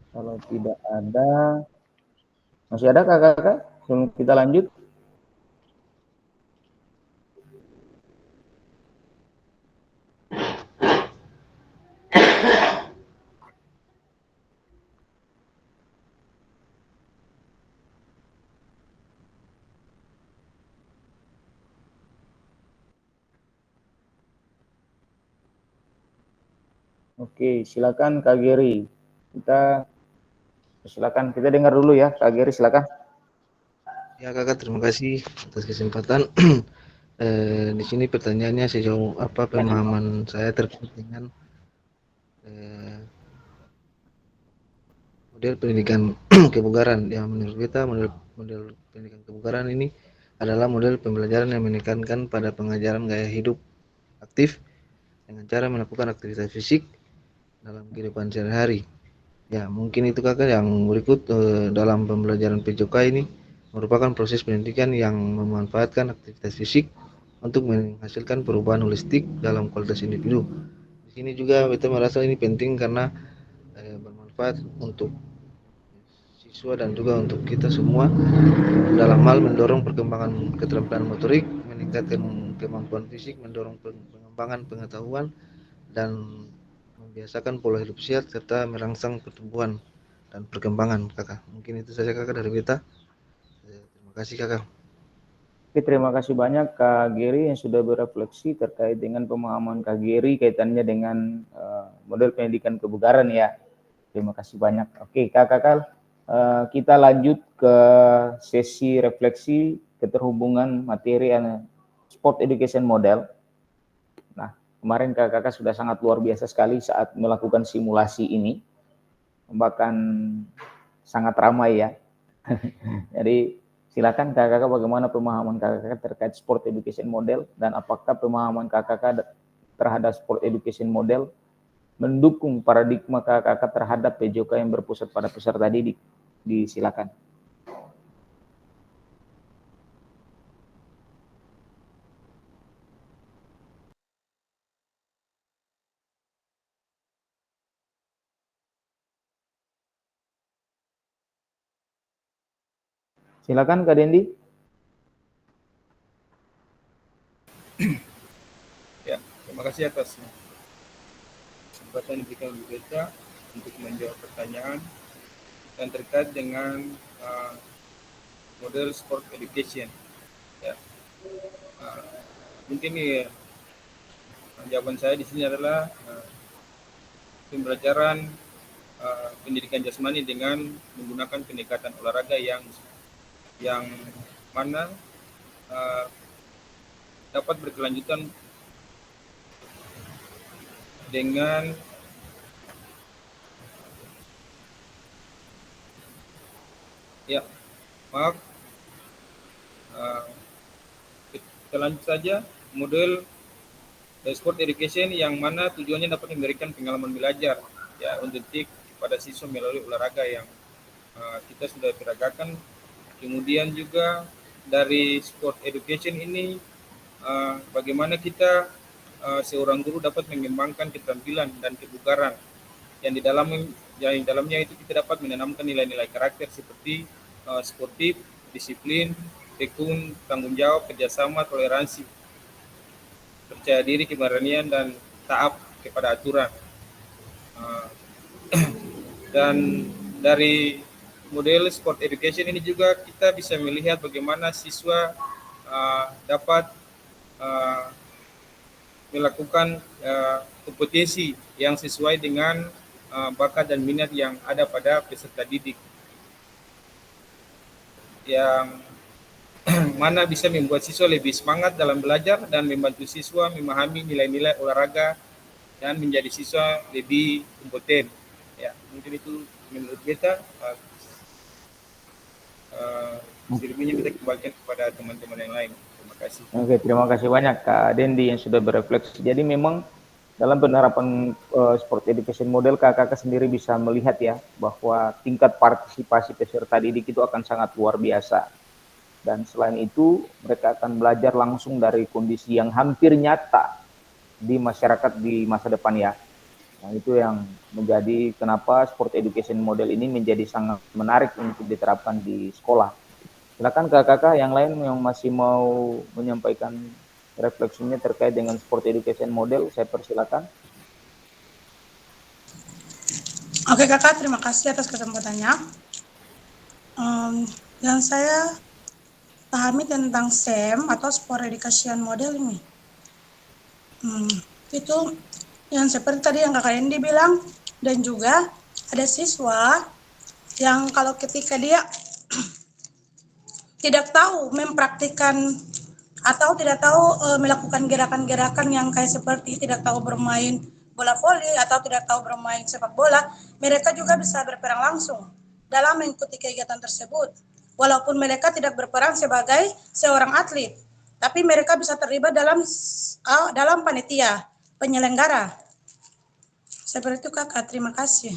Kalau tidak ada, masih ada kakak-kakak? Sebelum kita lanjut. Oke, silakan Kak Geri. Kita dengar dulu ya, Kak Geri, silakan. Ya kakak, terima kasih atas kesempatan. Di sini pertanyaannya sejauh apa pemahaman saya terkait dengan model pendidikan kebugaran. Ya, menurut kita model pendidikan kebugaran ini adalah model pembelajaran yang menekankan pada pengajaran gaya hidup aktif dengan cara melakukan aktivitas fisik dalam kehidupan sehari-hari. Ya, mungkin itu kakak. Yang berikut dalam pembelajaran PJOK ini merupakan proses pendidikan yang memanfaatkan aktivitas fisik untuk menghasilkan perubahan holistik dalam kualitas individu. Di sini juga kita merasa ini penting karena bermanfaat untuk siswa dan juga untuk kita semua dalam hal mendorong perkembangan keterampilan motorik, meningkatkan kemampuan fisik, mendorong pengembangan pengetahuan, dan membiasakan pola hidup sehat serta merangsang pertumbuhan dan perkembangan kakak. Mungkin itu saja kakak dari kita. Terima kasih kakak. Oke, terima kasih banyak Kak Geri yang sudah berefleksi terkait dengan pemahaman Kak Geri kaitannya dengan model pendidikan kebugaran ya. Terima kasih banyak. Oke, kakak, kita lanjut ke sesi refleksi keterhubungan materi sport education model. Nah, kemarin kakak sudah sangat luar biasa sekali saat melakukan simulasi ini, bahkan sangat ramai ya. Jadi silakan kakak bagaimana pemahaman kakak terkait sport education model dan apakah pemahaman kakak terhadap sport education model mendukung paradigma kakak terhadap PJOK yang berpusat pada peserta didik. Disilakan. Silakan Kak Dendi. Ya, terima kasih atas kesempatan yang diberikan oleh kita untuk menjawab pertanyaan yang terkait dengan model sport education. Ya, mungkin Jawaban saya di sini adalah pembelajaran pendidikan jasmani dengan menggunakan pendekatan olahraga yang mana dapat berkelanjutan dengan ya maaf kita lanjut saja model sport education yang mana tujuannya dapat memberikan pengalaman belajar ya otentik pada siswa melalui olahraga yang kita sudah peragakan. Kemudian juga dari sport education ini bagaimana kita seorang guru dapat mengembangkan keterampilan dan kebugaran yang di dalamnya itu kita dapat menanamkan nilai-nilai karakter seperti sportif, disiplin, tekun, tanggung jawab, kerjasama, toleransi, percaya diri, keberanian, dan taat kepada aturan. Dan dari model sport education ini juga kita bisa melihat bagaimana siswa dapat melakukan kompetisi yang sesuai dengan bakat dan minat yang ada pada peserta didik, yang mana bisa membuat siswa lebih semangat dalam belajar dan membantu siswa memahami nilai-nilai olahraga dan menjadi siswa lebih kompeten. Ya, mungkin itu menurut beta. Selebihnya kita kembalikan kepada teman-teman yang lain. Terima kasih. Oke, terima kasih banyak Kak Dendi yang sudah berefleksi. Jadi memang dalam penerapan sport education model kakak sendiri bisa melihat ya bahwa tingkat partisipasi peserta didik itu akan sangat luar biasa. Dan selain itu mereka akan belajar langsung dari kondisi yang hampir nyata di masyarakat di masa depan ya. Nah, itu yang menjadi kenapa sport education model ini menjadi sangat menarik untuk diterapkan di sekolah. Silakan kakak yang lain yang masih mau menyampaikan refleksinya terkait dengan sport education model, saya persilakan. Oke kakak, terima kasih atas kesempatannya. Yang saya pahami tentang SEM atau sport education model ini, itu yang seperti tadi yang kakak Dendi bilang, dan juga ada siswa yang kalau ketika dia tidak tahu mempraktikkan atau tidak tahu melakukan gerakan-gerakan yang kayak seperti tidak tahu bermain bola voli atau tidak tahu bermain sepak bola, mereka juga bisa berperan langsung dalam mengikuti kegiatan tersebut. Walaupun mereka tidak berperan sebagai seorang atlet, tapi mereka bisa terlibat dalam panitia penyelenggara. Seperti itu kakak, terima kasih.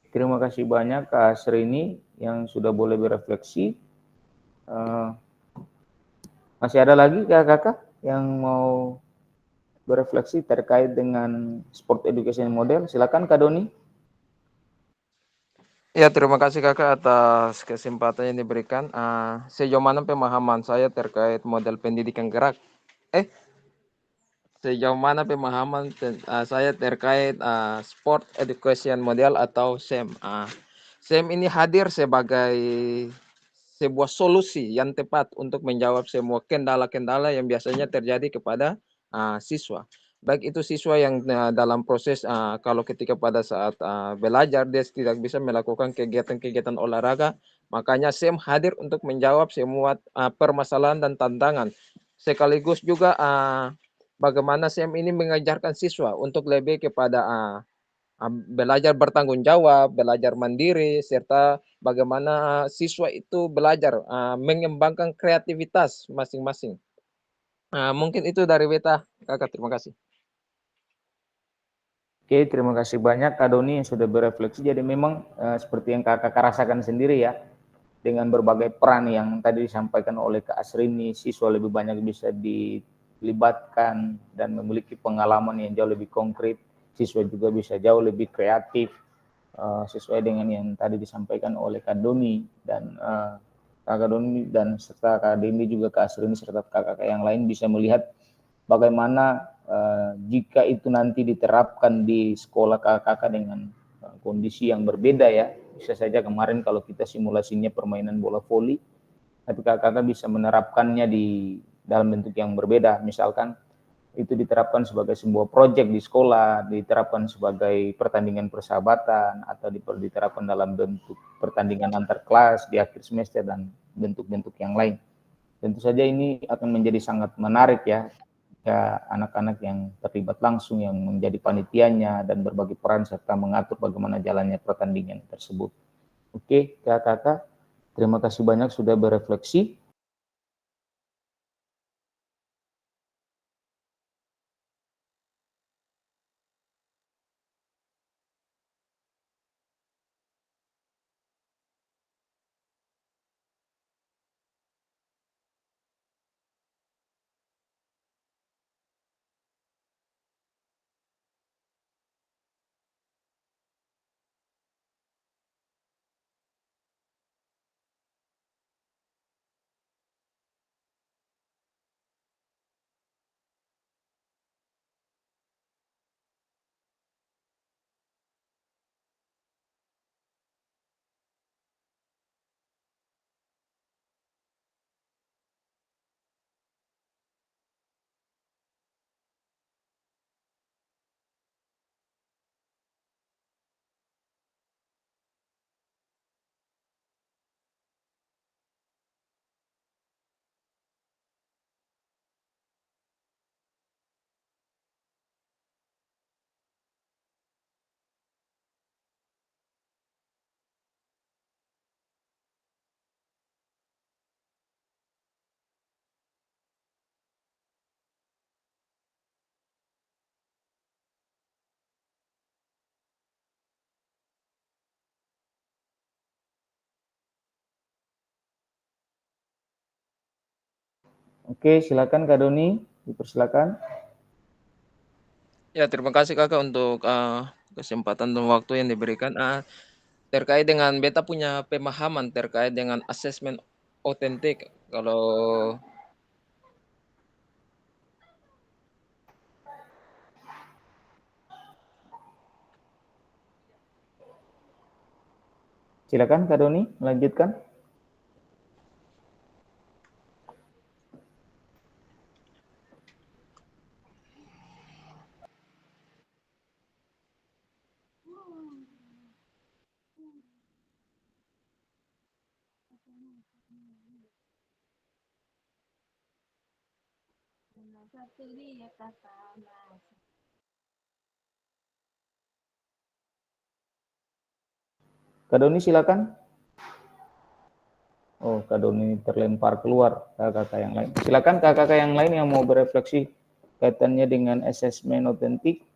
Terima kasih banyak Kak Srini yang sudah boleh berefleksi. Masih ada lagi kakak yang mau berefleksi terkait dengan sport education model? Silakan Kak Doni. Ya, terima kasih kakak atas kesempatan yang diberikan. Sejauh mana pemahaman saya terkait model pendidikan gerak? Sejauh mana pemahaman saya terkait sport education model atau SEM? SEM ini hadir sebagai sebuah solusi yang tepat untuk menjawab semua kendala-kendala yang biasanya terjadi kepada siswa. Baik itu siswa yang dalam proses kalau ketika pada saat belajar dia tidak bisa melakukan kegiatan-kegiatan olahraga, makanya SEM hadir untuk menjawab semua permasalahan dan tantangan. Sekaligus juga bagaimana SEM ini mengajarkan siswa untuk lebih kepada belajar bertanggung jawab, belajar mandiri, serta bagaimana siswa itu belajar mengembangkan kreativitas masing-masing. Mungkin itu dari beta, kakak. Terima kasih. Oke, terima kasih banyak Kak Doni yang sudah berefleksi. Jadi memang seperti yang kakak rasakan sendiri ya, dengan berbagai peran yang tadi disampaikan oleh Kak Asrini, siswa lebih banyak bisa dilibatkan dan memiliki pengalaman yang jauh lebih konkret. Siswa juga bisa jauh lebih kreatif sesuai dengan yang tadi disampaikan oleh Kak Doni dan Kakak Doni dan serta Kak Dendi juga Kak Asrini serta kakak yang lain bisa melihat bagaimana jika itu nanti diterapkan di sekolah kakak dengan kondisi yang berbeda ya. Bisa saja kemarin kalau kita simulasinya permainan bola voli, tapi kakak bisa menerapkannya di dalam bentuk yang berbeda. Misalkan itu diterapkan sebagai sebuah proyek di sekolah, diterapkan sebagai pertandingan persahabatan, atau diterapkan dalam bentuk pertandingan antar kelas di akhir semester, dan bentuk-bentuk yang lain. Tentu saja ini akan menjadi sangat menarik ya, anak-anak yang terlibat langsung, yang menjadi panitianya dan berbagi peran serta mengatur bagaimana jalannya pertandingan tersebut. Oke, kakak-kakak, terima kasih banyak sudah berefleksi. Oke, silakan Kak Doni, dipersilakan. Ya, terima kasih Kakak untuk kesempatan dan waktu yang diberikan. Terkait dengan beta punya pemahaman terkait dengan asesmen otentik. Kalau Silakan Kak Doni, melanjutkan. Kak Doni silakan. Oh, Kak Doni terlempar keluar kakak-kakak yang lain. Silakan kakak-kakak yang lain yang mau berefleksi kaitannya dengan asesmen otentik.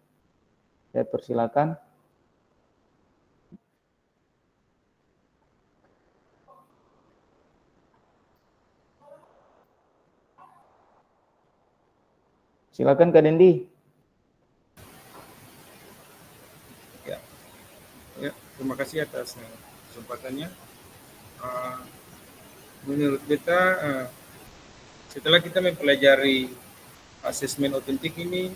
Saya persilakan. Silakan Kak Dendi. Ya, terima kasih atas kesempatannya. Menurut beta, setelah kita mempelajari asesmen otentik ini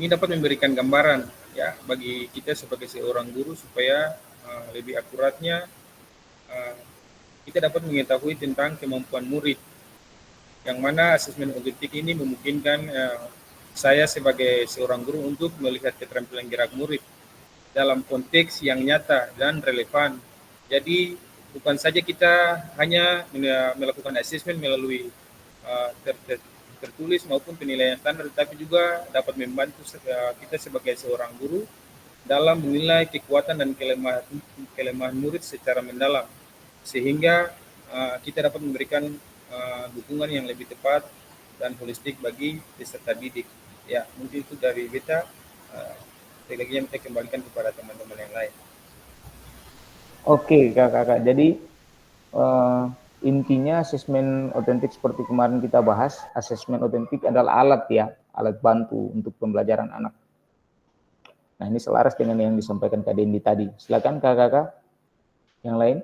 dapat memberikan gambaran ya bagi kita sebagai seorang guru supaya lebih akuratnya kita dapat mengetahui tentang kemampuan murid, yang mana asesmen otentik ini memungkinkan saya sebagai seorang guru untuk melihat keterampilan gerak murid dalam konteks yang nyata dan relevan. Jadi bukan saja kita hanya melakukan asesmen melalui tertulis maupun penilaian standar, tetapi juga dapat membantu kita sebagai seorang guru dalam menilai kekuatan dan kelemahan murid secara mendalam, sehingga kita dapat memberikan dukungan yang lebih tepat dan holistik bagi peserta didik. Ya, mungkin itu dari beta. Lagi yang kita kembalikan kepada teman-teman yang lain. Oke, kakak-kakak. Jadi intinya asesmen otentik seperti kemarin kita bahas, asesmen otentik adalah alat ya, alat bantu untuk pembelajaran anak. Nah, ini selaras dengan yang disampaikan Kak Dendi tadi. Silakan kakak-kakak yang lain.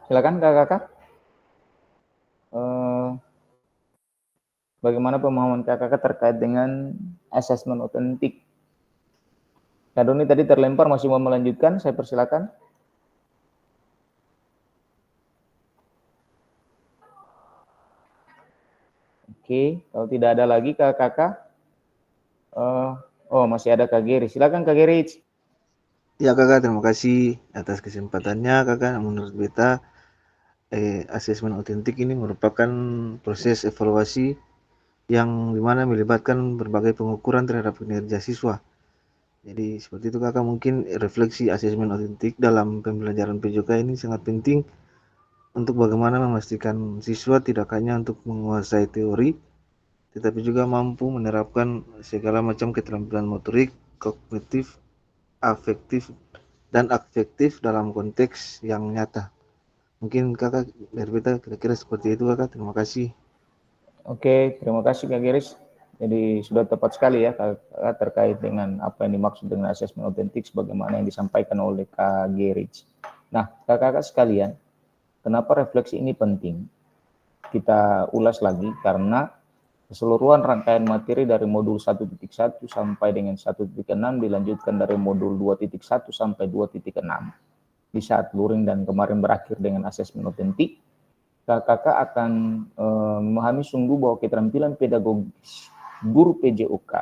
Silakan kakak-kakak. Bagaimana pemahaman kakak-kakak terkait dengan asesmen otentik. Kak Doni tadi terlempar, masih mau melanjutkan? Saya persilakan. Oke, kalau tidak ada lagi kakak, oh masih ada Kak Geri. Silakan Kak Geri. Ya kakak, terima kasih atas kesempatannya kakak. Menurut beta asesmen otentik ini merupakan proses evaluasi yang dimana melibatkan berbagai pengukuran terhadap kinerja siswa. Jadi seperti itu kakak, mungkin refleksi asesmen otentik dalam pembelajaran PJOK ini sangat penting untuk bagaimana memastikan siswa tidak hanya untuk menguasai teori, tetapi juga mampu menerapkan segala macam keterampilan motorik, kognitif, afektif, dan afektif dalam konteks yang nyata. Mungkin kakak dari beta kira-kira seperti itu kakak. Terima kasih. Oke, terima kasih Kak Geris. Jadi sudah tepat sekali ya kakak terkait dengan apa yang dimaksud dengan asesmen otentik sebagaimana yang disampaikan oleh Kak Geris. Nah, kakak-kakak sekalian, kenapa refleksi ini penting? Kita ulas lagi karena keseluruhan rangkaian materi dari modul 1.1 sampai dengan 1.6 dilanjutkan dari modul 2.1 sampai 2.6. Di saat luring dan kemarin berakhir dengan asesmen otentik, kakak akan memahami sungguh bahwa keterampilan pedagogis guru PJOK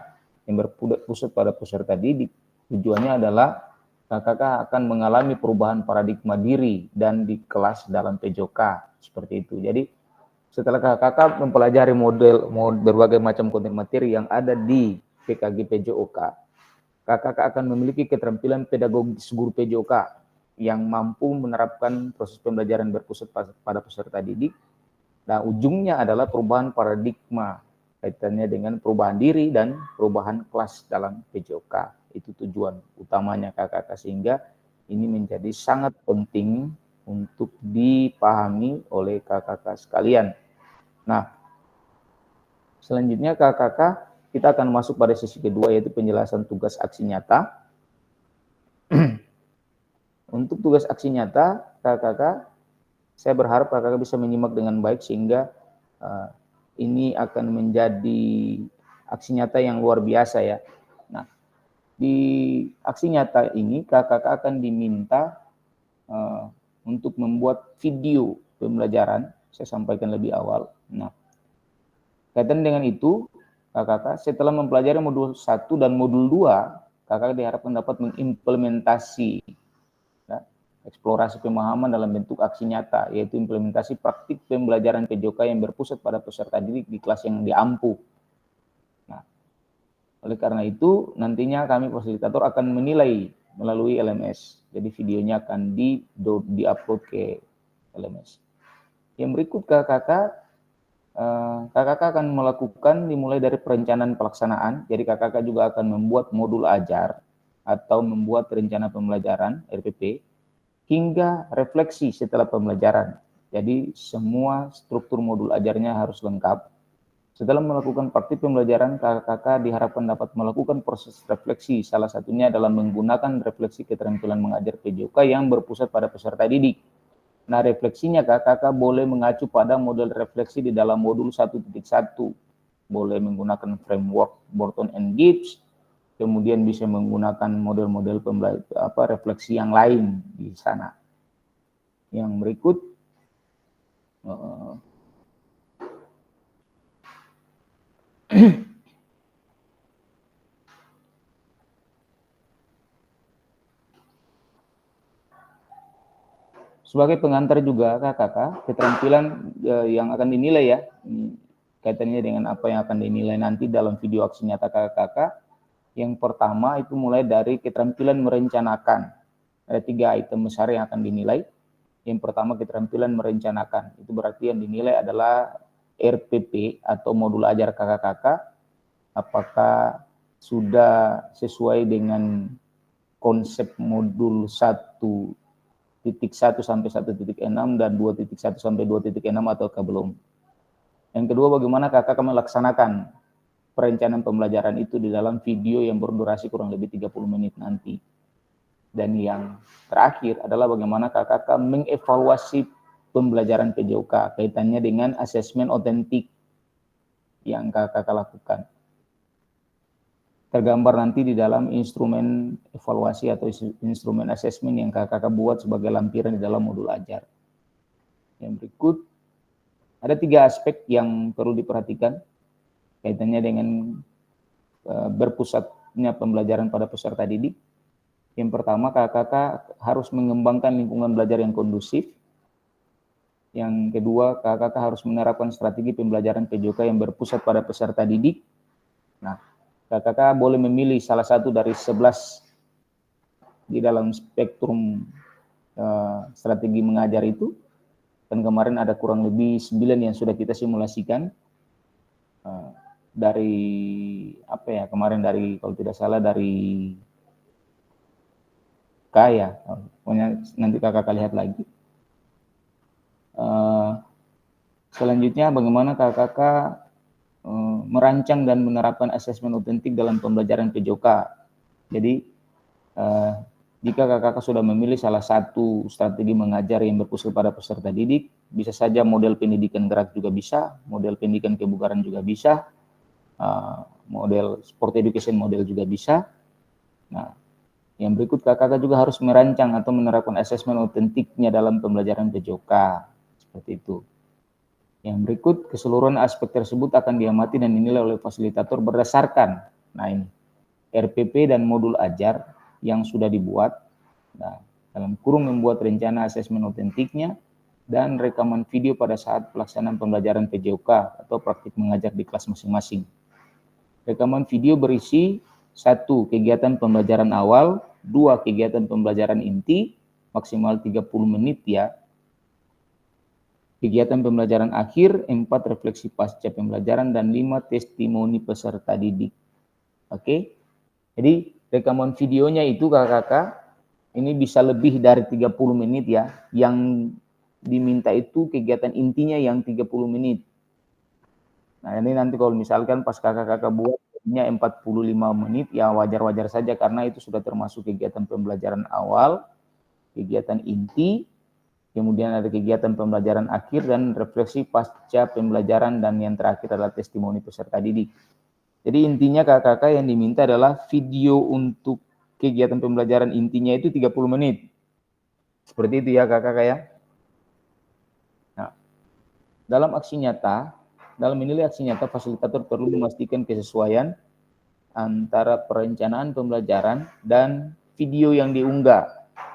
yang berpusat pada peserta didik, tujuannya adalah kakak akan mengalami perubahan paradigma diri dan di kelas dalam PJOK, seperti itu. Jadi setelah kakak mempelajari berbagai macam konten materi yang ada di PKG PJOK, kakak akan memiliki keterampilan pedagogis guru PJOK yang mampu menerapkan proses pembelajaran berpusat pada peserta didik. Nah, ujungnya adalah perubahan paradigma kaitannya dengan perubahan diri dan perubahan kelas dalam PJOK. Itu tujuan utamanya kakak, sehingga ini menjadi sangat penting untuk dipahami oleh kakak sekalian. Nah, selanjutnya kakak, kita akan masuk pada sesi kedua, yaitu penjelasan tugas aksi nyata. Untuk tugas aksi nyata, kakak, saya berharap kakak bisa menyimak dengan baik sehingga ini akan menjadi aksi nyata yang luar biasa ya. Nah, di aksi nyata ini kakak akan diminta untuk membuat video pembelajaran. Saya sampaikan lebih awal. Nah, kaitan dengan itu, kakak setelah mempelajari modul 1 dan modul 2, kakak diharapkan dapat mengimplementasi eksplorasi pemahaman dalam bentuk aksi nyata, yaitu implementasi praktik pembelajaran PJOK yang berpusat pada peserta didik di kelas yang diampu. Nah, oleh karena itu, nantinya kami fasilitator akan menilai melalui LMS. Jadi videonya akan di-upload ke LMS. Yang berikut kakak akan melakukan dimulai dari perencanaan pelaksanaan. Jadi kakak juga akan membuat modul ajar atau membuat rencana pembelajaran RPP, hingga refleksi setelah pembelajaran. Jadi semua struktur modul ajarnya harus lengkap. Setelah melakukan praktik pembelajaran, kakak diharapkan dapat melakukan proses refleksi. Salah satunya adalah menggunakan refleksi keterampilan mengajar PJOK yang berpusat pada peserta didik. Nah, refleksinya kakak boleh mengacu pada model refleksi di dalam modul 1.1. Boleh menggunakan framework Borton and Gibbs, kemudian bisa menggunakan model-model refleksi yang lain di sana. Yang berikut, sebagai pengantar juga kakak, keterampilan yang akan dinilai ya, kaitannya dengan apa yang akan dinilai nanti dalam video aksi nyata kakak. Yang pertama itu mulai dari keterampilan merencanakan. Ada 3 item besar yang akan dinilai. Yang pertama keterampilan merencanakan. Itu berarti yang dinilai adalah RPP atau modul ajar kakak. Apakah sudah sesuai dengan konsep modul 1.1 sampai 1.6 dan 2.1 sampai 2.6 ataukah belum. Yang kedua, bagaimana kakak melaksanakan perencanaan pembelajaran itu di dalam video yang berdurasi kurang lebih 30 menit nanti. Dan yang terakhir adalah bagaimana kakak mengevaluasi pembelajaran PJOK kaitannya dengan asesmen otentik yang kakak lakukan. tergambar nanti di dalam instrumen evaluasi atau instrumen assessment yang kakak buat sebagai lampiran di dalam modul ajar. Yang berikut, ada 3 aspek yang perlu diperhatikan kaitannya dengan berpusatnya pembelajaran pada peserta didik. Yang pertama, kakak harus mengembangkan lingkungan belajar yang kondusif. Yang kedua, kakak harus menerapkan strategi pembelajaran PJOK yang berpusat pada peserta didik. Nah, kakak boleh memilih salah satu dari 11 di dalam spektrum strategi mengajar itu. Dan kemarin ada kurang lebih 9 yang sudah kita simulasikan dari apa ya, kemarin dari kalau tidak salah dari Kaya, pokoknya nanti kakak lihat lagi. Selanjutnya bagaimana kakak merancang dan menerapkan asesmen otentik dalam pembelajaran PJOK. Jadi jika kakak sudah memilih salah satu strategi mengajar yang berpusat pada peserta didik, bisa saja model pendidikan gerak juga bisa, model pendidikan kebugaran juga bisa, model sport education model juga bisa. Nah, yang berikut kakak juga harus merancang atau menerapkan asesmen otentiknya dalam pembelajaran PJOK, seperti itu. Yang berikut, keseluruhan aspek tersebut akan diamati dan dinilai oleh fasilitator berdasarkan, nah ini, RPP dan modul ajar yang sudah dibuat, nah, dalam kurung membuat rencana asesmen otentiknya, dan rekaman video pada saat pelaksanaan pembelajaran PJOK atau praktik mengajar di kelas masing-masing. Rekaman video berisi 1. Kegiatan pembelajaran awal, 2. Kegiatan pembelajaran inti, maksimal 30 menit ya. Kegiatan pembelajaran akhir, 4. Refleksi pasca pembelajaran, dan 5. Testimoni peserta didik. Oke, jadi rekaman videonya itu kakak ini bisa lebih dari 30 menit ya. Yang diminta itu kegiatan intinya yang 30 menit. Nah, ini nanti kalau misalkan pas kakak buatnya 45 menit, ya wajar-wajar saja karena itu sudah termasuk kegiatan pembelajaran awal, kegiatan inti, kemudian ada kegiatan pembelajaran akhir dan refleksi pasca pembelajaran, dan yang terakhir adalah testimoni peserta didik. Jadi intinya kakak yang diminta adalah video untuk kegiatan pembelajaran intinya itu 30 menit. Seperti itu ya kakak ya. Nah, dalam aksi nyata, dalam menilai aksi nyata, fasilitator perlu memastikan kesesuaian antara perencanaan pembelajaran dan video yang diunggah.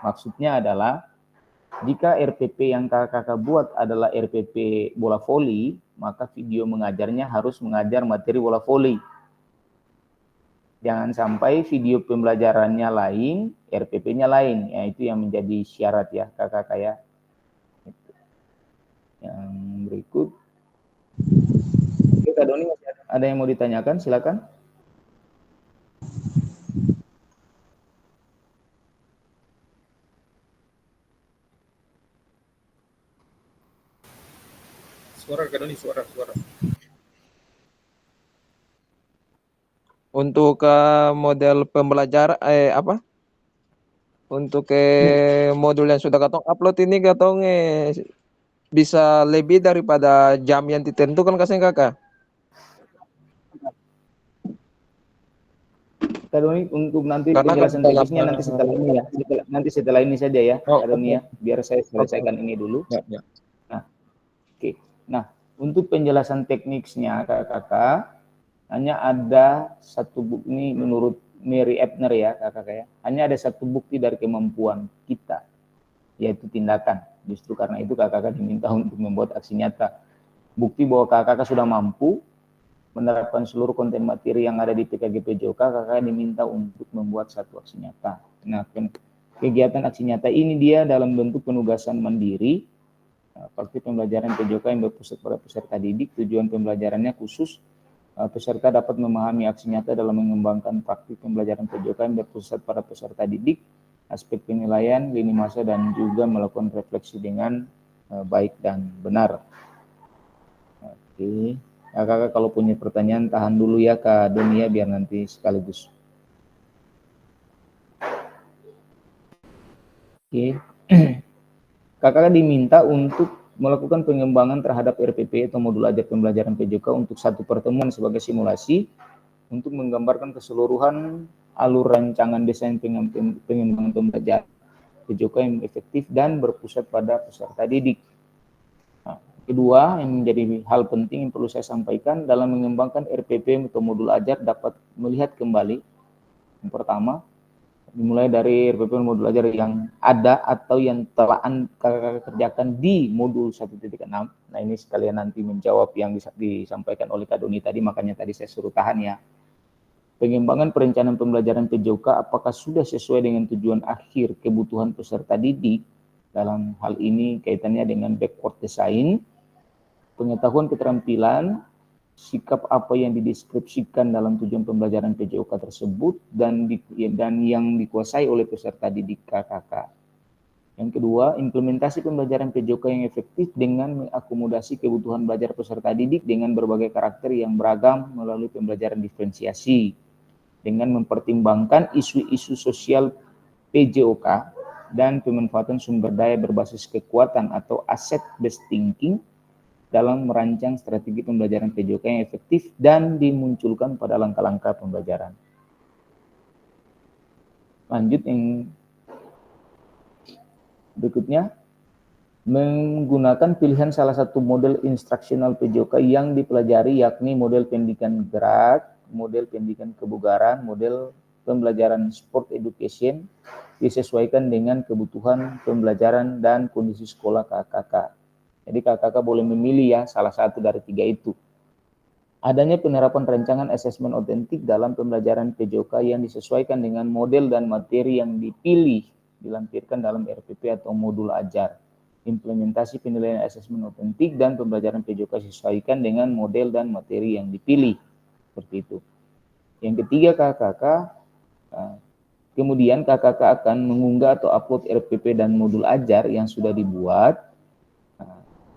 Maksudnya adalah, jika RPP yang kakak buat adalah RPP bola voli, maka video mengajarnya harus mengajar materi bola voli. Jangan sampai video pembelajarannya lain, RPP-nya lain. Ya, itu yang menjadi syarat ya kakak ya. Yang berikut. Oke, Kak Doni, ada yang mau ditanyakan? Silakan. Suara Kak Doni, suara. Untuk model pembelajaran untuk modul yang sudah katong upload ini katong bisa lebih daripada jam yang ditentukan kasih kakak. Kak Doni, untuk nanti penjelasan teknisnya nanti setelah ini ya. Nanti setelah ini saja ya, Kak Doni ya. Biar saya selesaikan ini dulu. Ya. Nah, oke. Nah, untuk penjelasan teknisnya kakak, hanya ada satu bukti, ini menurut Mary Ebner ya kakak ya, hanya ada satu bukti dari kemampuan kita, yaitu tindakan. Justru karena itu kakak diminta untuk membuat aksi nyata. Bukti bahwa kakak sudah mampu menerapkan seluruh konten materi yang ada di PKG PJOK, kakak diminta untuk membuat satu aksi nyata. Nah, kegiatan aksi nyata ini dia dalam bentuk penugasan mandiri, praktik pembelajaran PJOK yang berpusat pada peserta didik. Tujuan pembelajarannya khusus peserta dapat memahami aksi nyata dalam mengembangkan praktik pembelajaran PJOK yang berpusat pada peserta didik, aspek penilaian, lini masa, dan juga melakukan refleksi dengan baik dan benar. Oke, kakak kalau punya pertanyaan tahan dulu ya Kak Doni ya, biar nanti sekaligus. Oke, kakak diminta untuk melakukan pengembangan terhadap RPP atau modul ajar pembelajaran PJOK untuk satu pertemuan sebagai simulasi untuk menggambarkan keseluruhan alur rancangan desain pengembangan pembelajaran PJOK yang efektif dan berpusat pada peserta didik. Nah, kedua, yang menjadi hal penting yang perlu saya sampaikan dalam mengembangkan RPP atau modul ajar dapat melihat kembali. Yang pertama, dimulai dari RPP modul ajar yang ada atau yang telah kakak kerjakan di modul 1.6. Nah, ini sekalian nanti menjawab yang disampaikan oleh Kak Doni tadi, makanya tadi saya suruh tahan ya. Pengembangan perencanaan pembelajaran PJOK apakah sudah sesuai dengan tujuan akhir kebutuhan peserta didik? Dalam hal ini kaitannya dengan backward design, pengetahuan keterampilan, sikap apa yang dideskripsikan dalam tujuan pembelajaran PJOK tersebut dan yang dikuasai oleh peserta didik KKK. Yang kedua, implementasi pembelajaran PJOK yang efektif dengan mengakomodasi kebutuhan belajar peserta didik dengan berbagai karakter yang beragam melalui pembelajaran diferensiasi dengan mempertimbangkan isu-isu sosial PJOK dan pemanfaatan sumber daya berbasis kekuatan atau asset-based thinking dalam merancang strategi pembelajaran PJOK yang efektif dan dimunculkan pada langkah-langkah pembelajaran. Lanjut yang berikutnya, menggunakan pilihan salah satu model instruksional PJOK yang dipelajari, yakni model pendidikan gerak, model pendidikan kebugaran, model pembelajaran sport education, disesuaikan dengan kebutuhan pembelajaran dan kondisi sekolah KKK. Jadi KKK boleh memilih ya salah satu dari tiga itu. Adanya penerapan rancangan asesmen otentik dalam pembelajaran PJOK yang disesuaikan dengan model dan materi yang dipilih, dilampirkan dalam RPP atau modul ajar. Implementasi penilaian asesmen otentik dan pembelajaran PJOK disesuaikan dengan model dan materi yang dipilih. Seperti itu. Yang ketiga KKK, kemudian KKK akan mengunggah atau upload RPP dan modul ajar yang sudah dibuat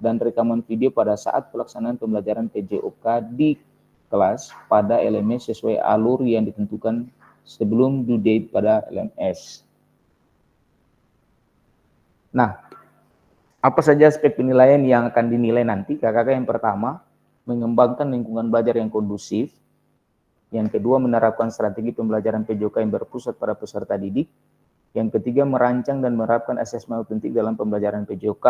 dan rekaman video pada saat pelaksanaan pembelajaran PJOK di kelas pada LMS sesuai alur yang ditentukan sebelum due date pada LMS. Nah, apa saja aspek penilaian yang akan dinilai nanti? KKK yang pertama, mengembangkan lingkungan belajar yang kondusif. Yang kedua, menerapkan strategi pembelajaran PJOK yang berpusat pada peserta didik. Yang ketiga, merancang dan menerapkan asesmen otentik dalam pembelajaran PJOK.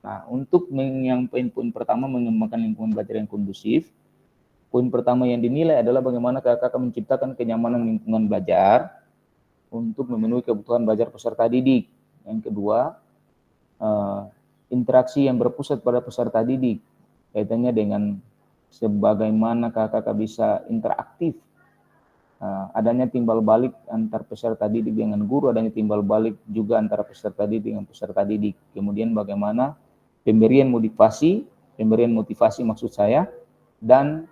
Nah, untuk yang poin pertama, mengembangkan lingkungan belajar yang kondusif. Poin pertama yang dinilai adalah bagaimana KKK menciptakan kenyamanan lingkungan belajar untuk memenuhi kebutuhan belajar peserta didik. Yang kedua, interaksi yang berpusat pada peserta didik. Kaitannya dengan sebagaimana KKK bisa interaktif, adanya timbal balik antar peserta didik dengan guru, adanya timbal balik juga antara peserta didik dengan peserta didik. Kemudian bagaimana pemberian motivasi maksud saya, dan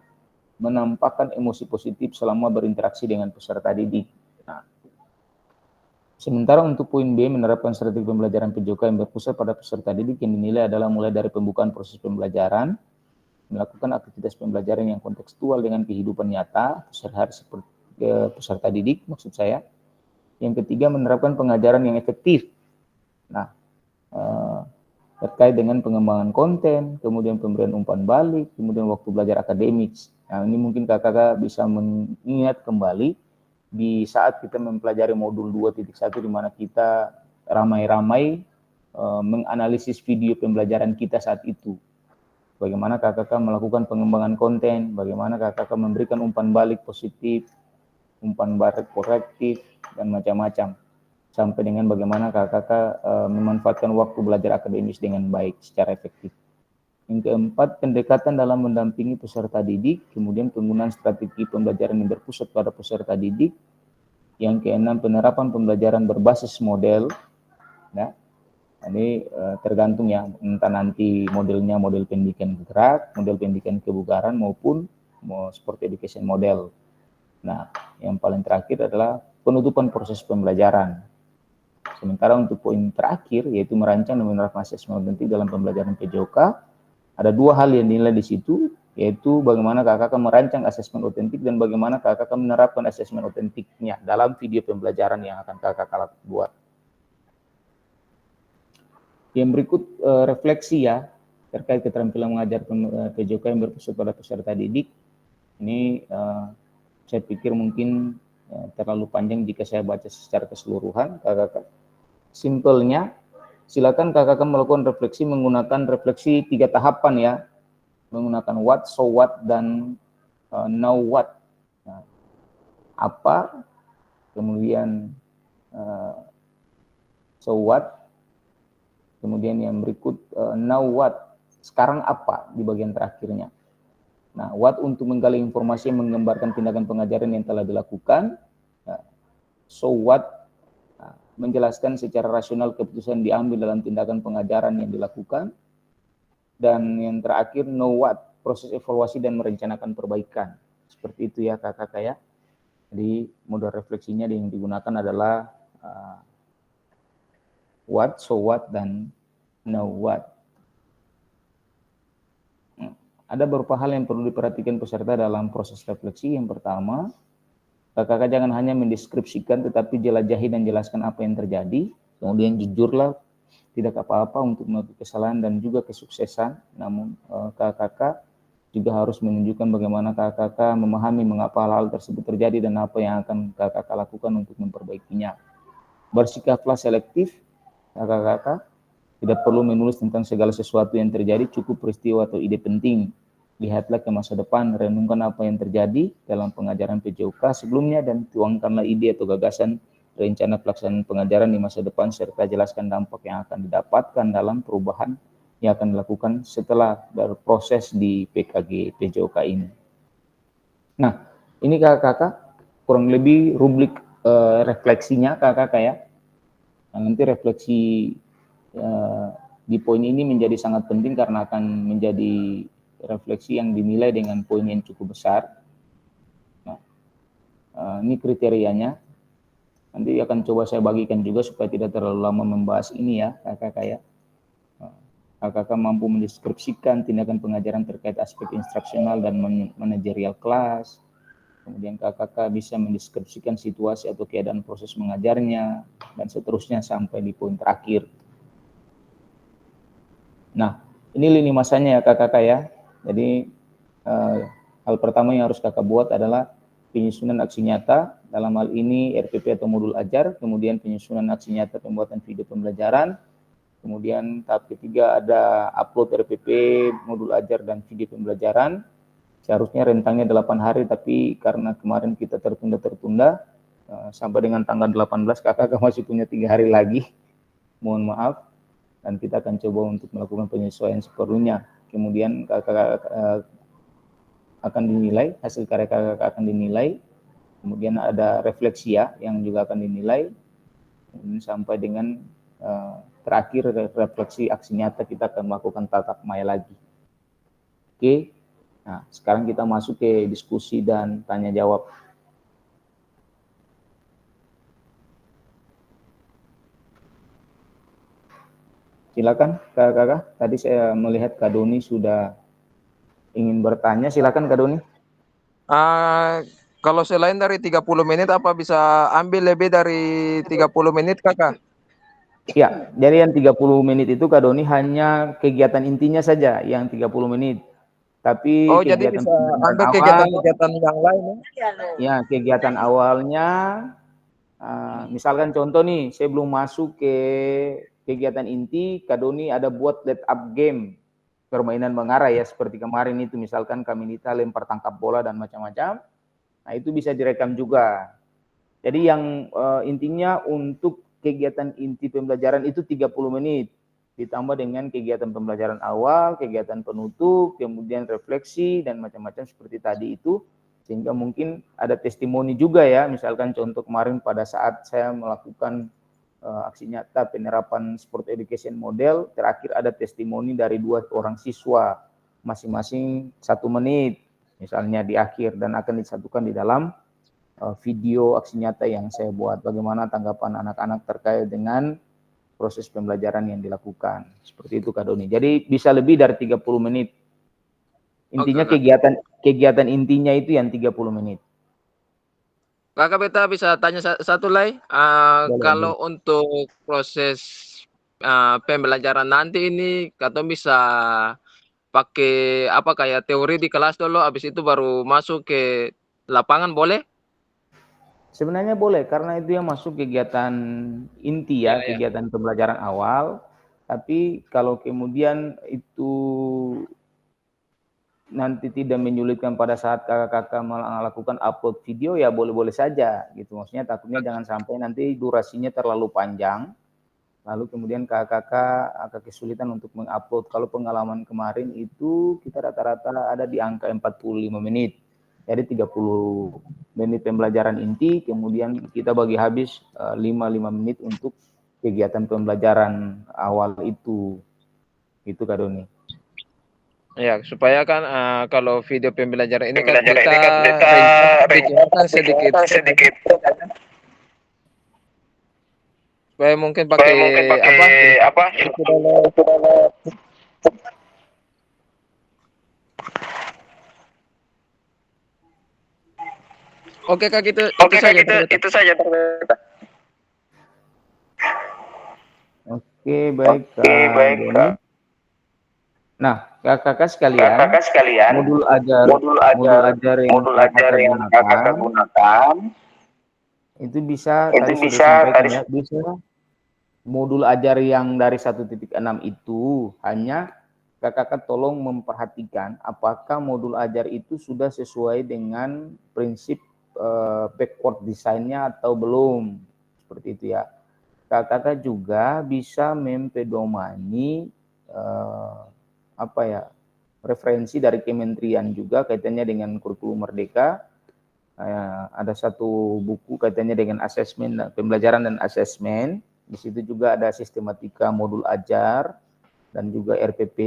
menampakkan emosi positif selama berinteraksi dengan peserta didik. Nah, sementara untuk poin B, menerapkan strategi pembelajaran PJOK yang berpusat pada peserta didik yang dinilai adalah mulai dari pembukaan proses pembelajaran, melakukan aktivitas pembelajaran yang kontekstual dengan kehidupan nyata sehari-hari seperti peserta didik maksud saya. Yang ketiga, menerapkan pengajaran yang efektif. Nah, terkait dengan pengembangan konten, kemudian pemberian umpan balik, kemudian waktu belajar akademik. Nah, ini mungkin kakak bisa mengingat kembali di saat kita mempelajari modul 2.1 di mana kita ramai-ramai menganalisis video pembelajaran kita saat itu. Bagaimana KKK melakukan pengembangan konten, bagaimana KKK memberikan umpan balik positif, umpan balik korektif, dan macam-macam. Sampai dengan bagaimana KKK memanfaatkan waktu belajar akademis dengan baik, secara efektif. Yang keempat, pendekatan dalam mendampingi peserta didik, kemudian penggunaan strategi pembelajaran yang berpusat pada peserta didik. Yang keenam, penerapan pembelajaran berbasis model. Nah, ini tergantung ya, entah nanti modelnya model pendidikan gerak, model pendidikan kebugaran, maupun sport education model. Nah, yang paling terakhir adalah penutupan proses pembelajaran. Sementara untuk poin terakhir, yaitu merancang dan menerapkan asesmen otentik dalam pembelajaran PJOK, ada dua hal yang dinilai di situ, yaitu bagaimana KKK merancang asesmen otentik dan bagaimana KKK menerapkan asesmen otentiknya dalam video pembelajaran yang akan KKK buat. Yang berikut refleksi ya terkait keterampilan mengajar PJOK yang berpusat pada peserta didik. Ini Saya pikir mungkin terlalu panjang jika saya baca secara keseluruhan, kakak-kakak. Simpelnya, silakan kakak-kakak melakukan refleksi menggunakan refleksi 3 tahapan ya, menggunakan what, so what, dan now what. Nah, apa, kemudian so what, kemudian yang berikut now what, sekarang apa di bagian terakhirnya. Nah, what untuk menggali informasi yang menggambarkan tindakan pengajaran yang telah dilakukan. So what, menjelaskan secara rasional keputusan diambil dalam tindakan pengajaran yang dilakukan. Dan yang terakhir, know what, proses evaluasi dan merencanakan perbaikan. Seperti itu ya kakak-kakak ya. Jadi model refleksinya yang digunakan adalah what, so what, dan know what. Ada beberapa hal yang perlu diperhatikan peserta dalam proses refleksi. Yang pertama, kakak-kakak jangan hanya mendeskripsikan, tetapi jelajahi dan jelaskan apa yang terjadi. Kemudian jujurlah, tidak apa-apa untuk melakukan kesalahan dan juga kesuksesan. Namun kakak-kakak juga harus menunjukkan bagaimana kakak-kakak memahami mengapa hal-hal tersebut terjadi dan apa yang akan kakak-kakak lakukan untuk memperbaikinya. Bersikaplah selektif, kakak-kakak. Tidak perlu menulis tentang segala sesuatu yang terjadi, cukup peristiwa atau ide penting. Lihatlah ke masa depan, renungkan apa yang terjadi dalam pengajaran PJOK sebelumnya dan tuangkanlah ide atau gagasan rencana pelaksanaan pengajaran di masa depan serta jelaskan dampak yang akan didapatkan dalam perubahan yang akan dilakukan setelah berproses di PKG PJOK ini. Nah, ini kakak-kakak kurang lebih rubrik refleksinya kakak-kakak ya. Nah, nanti refleksi di poin ini menjadi sangat penting karena akan menjadi refleksi yang dinilai dengan poin yang cukup besar. Nah, ini kriterianya. Nanti akan coba saya bagikan juga supaya tidak terlalu lama membahas ini ya kakak-kakak ya. Kakak-kakak mampu mendeskripsikan tindakan pengajaran terkait aspek instruksional dan manajerial kelas. Kemudian kakak-kakak bisa mendeskripsikan situasi atau keadaan proses mengajarnya dan seterusnya sampai di poin terakhir. Nah, ini lini masanya ya kakak-kakak ya. Jadi hal pertama yang harus kakak buat adalah penyusunan aksi nyata, dalam hal ini RPP atau modul ajar, kemudian penyusunan aksi nyata pembuatan video pembelajaran, kemudian tahap ketiga ada upload RPP, modul ajar, dan video pembelajaran. Seharusnya rentangnya 8 hari, tapi karena kemarin kita tertunda, sampai dengan tanggal 18 kakak masih punya 3 hari lagi, mohon maaf. Dan kita akan coba untuk melakukan penyesuaian seperlunya. Kemudian kakak akan dinilai, hasil karya kakak akan dinilai. Kemudian ada refleksi ya, yang juga akan dinilai. Kemudian sampai dengan terakhir refleksi aksi nyata, kita akan melakukan tatap maya lagi. Oke, nah sekarang kita masuk ke diskusi dan tanya jawab. Silakan kakak-kakak, tadi saya melihat Kak Doni sudah ingin bertanya, silakan Kak Doni. Kalau selain dari 30 menit, apa bisa ambil lebih dari 30 menit kakak? Ya, jadi yang 30 menit itu Kak Doni hanya kegiatan intinya saja yang 30 menit. Tapi jadi bisa ambil kegiatan-kegiatan yang lain ya? Kegiatan awalnya, misalkan contoh nih, saya belum masuk ke kegiatan inti, Kak Doni ada buat let up game, permainan mengarah ya, seperti kemarin itu misalkan Kaminita lempar tangkap bola dan macam-macam. Nah, itu bisa direkam juga. Jadi yang intinya untuk kegiatan inti pembelajaran itu 30 menit. Ditambah dengan kegiatan pembelajaran awal, kegiatan penutup, kemudian refleksi, dan macam-macam seperti tadi itu. Sehingga mungkin ada testimoni juga ya, misalkan contoh kemarin pada saat saya melakukan aksi nyata penerapan sport education model, terakhir ada testimoni dari 2 orang siswa, masing-masing 1 menit, misalnya di akhir, dan akan disatukan di dalam video aksi nyata yang saya buat. Bagaimana tanggapan anak-anak terkait dengan proses pembelajaran yang dilakukan. Seperti itu Kak Doni. Jadi bisa lebih dari 30 menit. Intinya kegiatan intinya itu yang 30 menit. Kakak Beta bisa tanya satu lagi. Kalau untuk proses pembelajaran nanti ini, Kak bisa pakai apa kayak teori di kelas dulu, habis itu baru masuk ke lapangan boleh? Sebenarnya boleh, karena itu yang masuk kegiatan inti ya, kegiatan pembelajaran awal. Tapi kalau kemudian itu nanti tidak menyulitkan pada saat kakak-kakak melakukan upload video, ya boleh-boleh saja gitu. Maksudnya takutnya jangan sampai nanti durasinya terlalu panjang, lalu kemudian kakak-kakak agak kesulitan untuk mengupload. Kalau pengalaman kemarin itu kita rata-rata ada di angka 45 menit. Jadi 30 menit pembelajaran inti, kemudian kita bagi habis 5 menit untuk kegiatan pembelajaran awal itu. Itu Kak Doni. Ya, supaya kan kalau video pembelajaran ini kan kita bicarakan sedikit. Supaya mungkin pakai apa? Oke Kak, itu saja. Oke, baik Kak Doni. Nah, kakak-kakak sekalian, modul ajar yang kakak gunakan itu bisa tadi sudah disampaikan ya, bisa modul ajar yang dari 1.6 itu hanya kakak-kakak tolong memperhatikan apakah modul ajar itu sudah sesuai dengan prinsip backward design-nya atau belum, seperti itu ya. Kakak-kakak juga bisa mempedomani referensi dari kementerian juga kaitannya dengan kurikulum Merdeka. Ada satu buku kaitannya dengan asesmen, pembelajaran dan asesmen. Di situ juga ada sistematika modul ajar dan juga RPP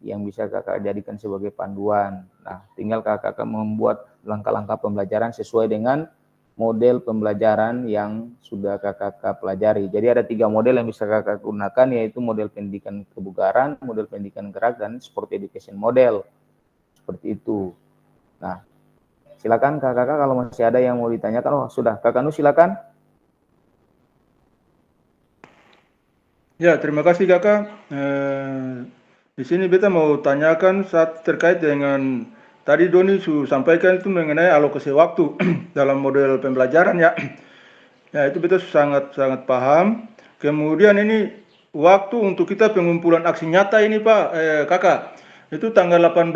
yang bisa kakak jadikan sebagai panduan. Nah, tinggal kakak membuat langkah-langkah pembelajaran sesuai dengan model pembelajaran yang sudah kakak pelajari. Jadi ada 3 model yang bisa kakak gunakan, yaitu model pendidikan kebugaran, model pendidikan gerak, dan sport education model. Seperti itu. Nah, silakan kakak kalau masih ada yang mau ditanyakan. Oh, sudah. Kakak Nu silakan. Ya, terima kasih kakak. Di sini beta mau tanyakan saat terkait dengan tadi Doni sampaikan itu mengenai alokasi waktu dalam model pembelajaran ya. Ya, itu beta sangat paham. Kemudian ini waktu untuk kita pengumpulan aksi nyata ini Pak, kakak. Itu tanggal 18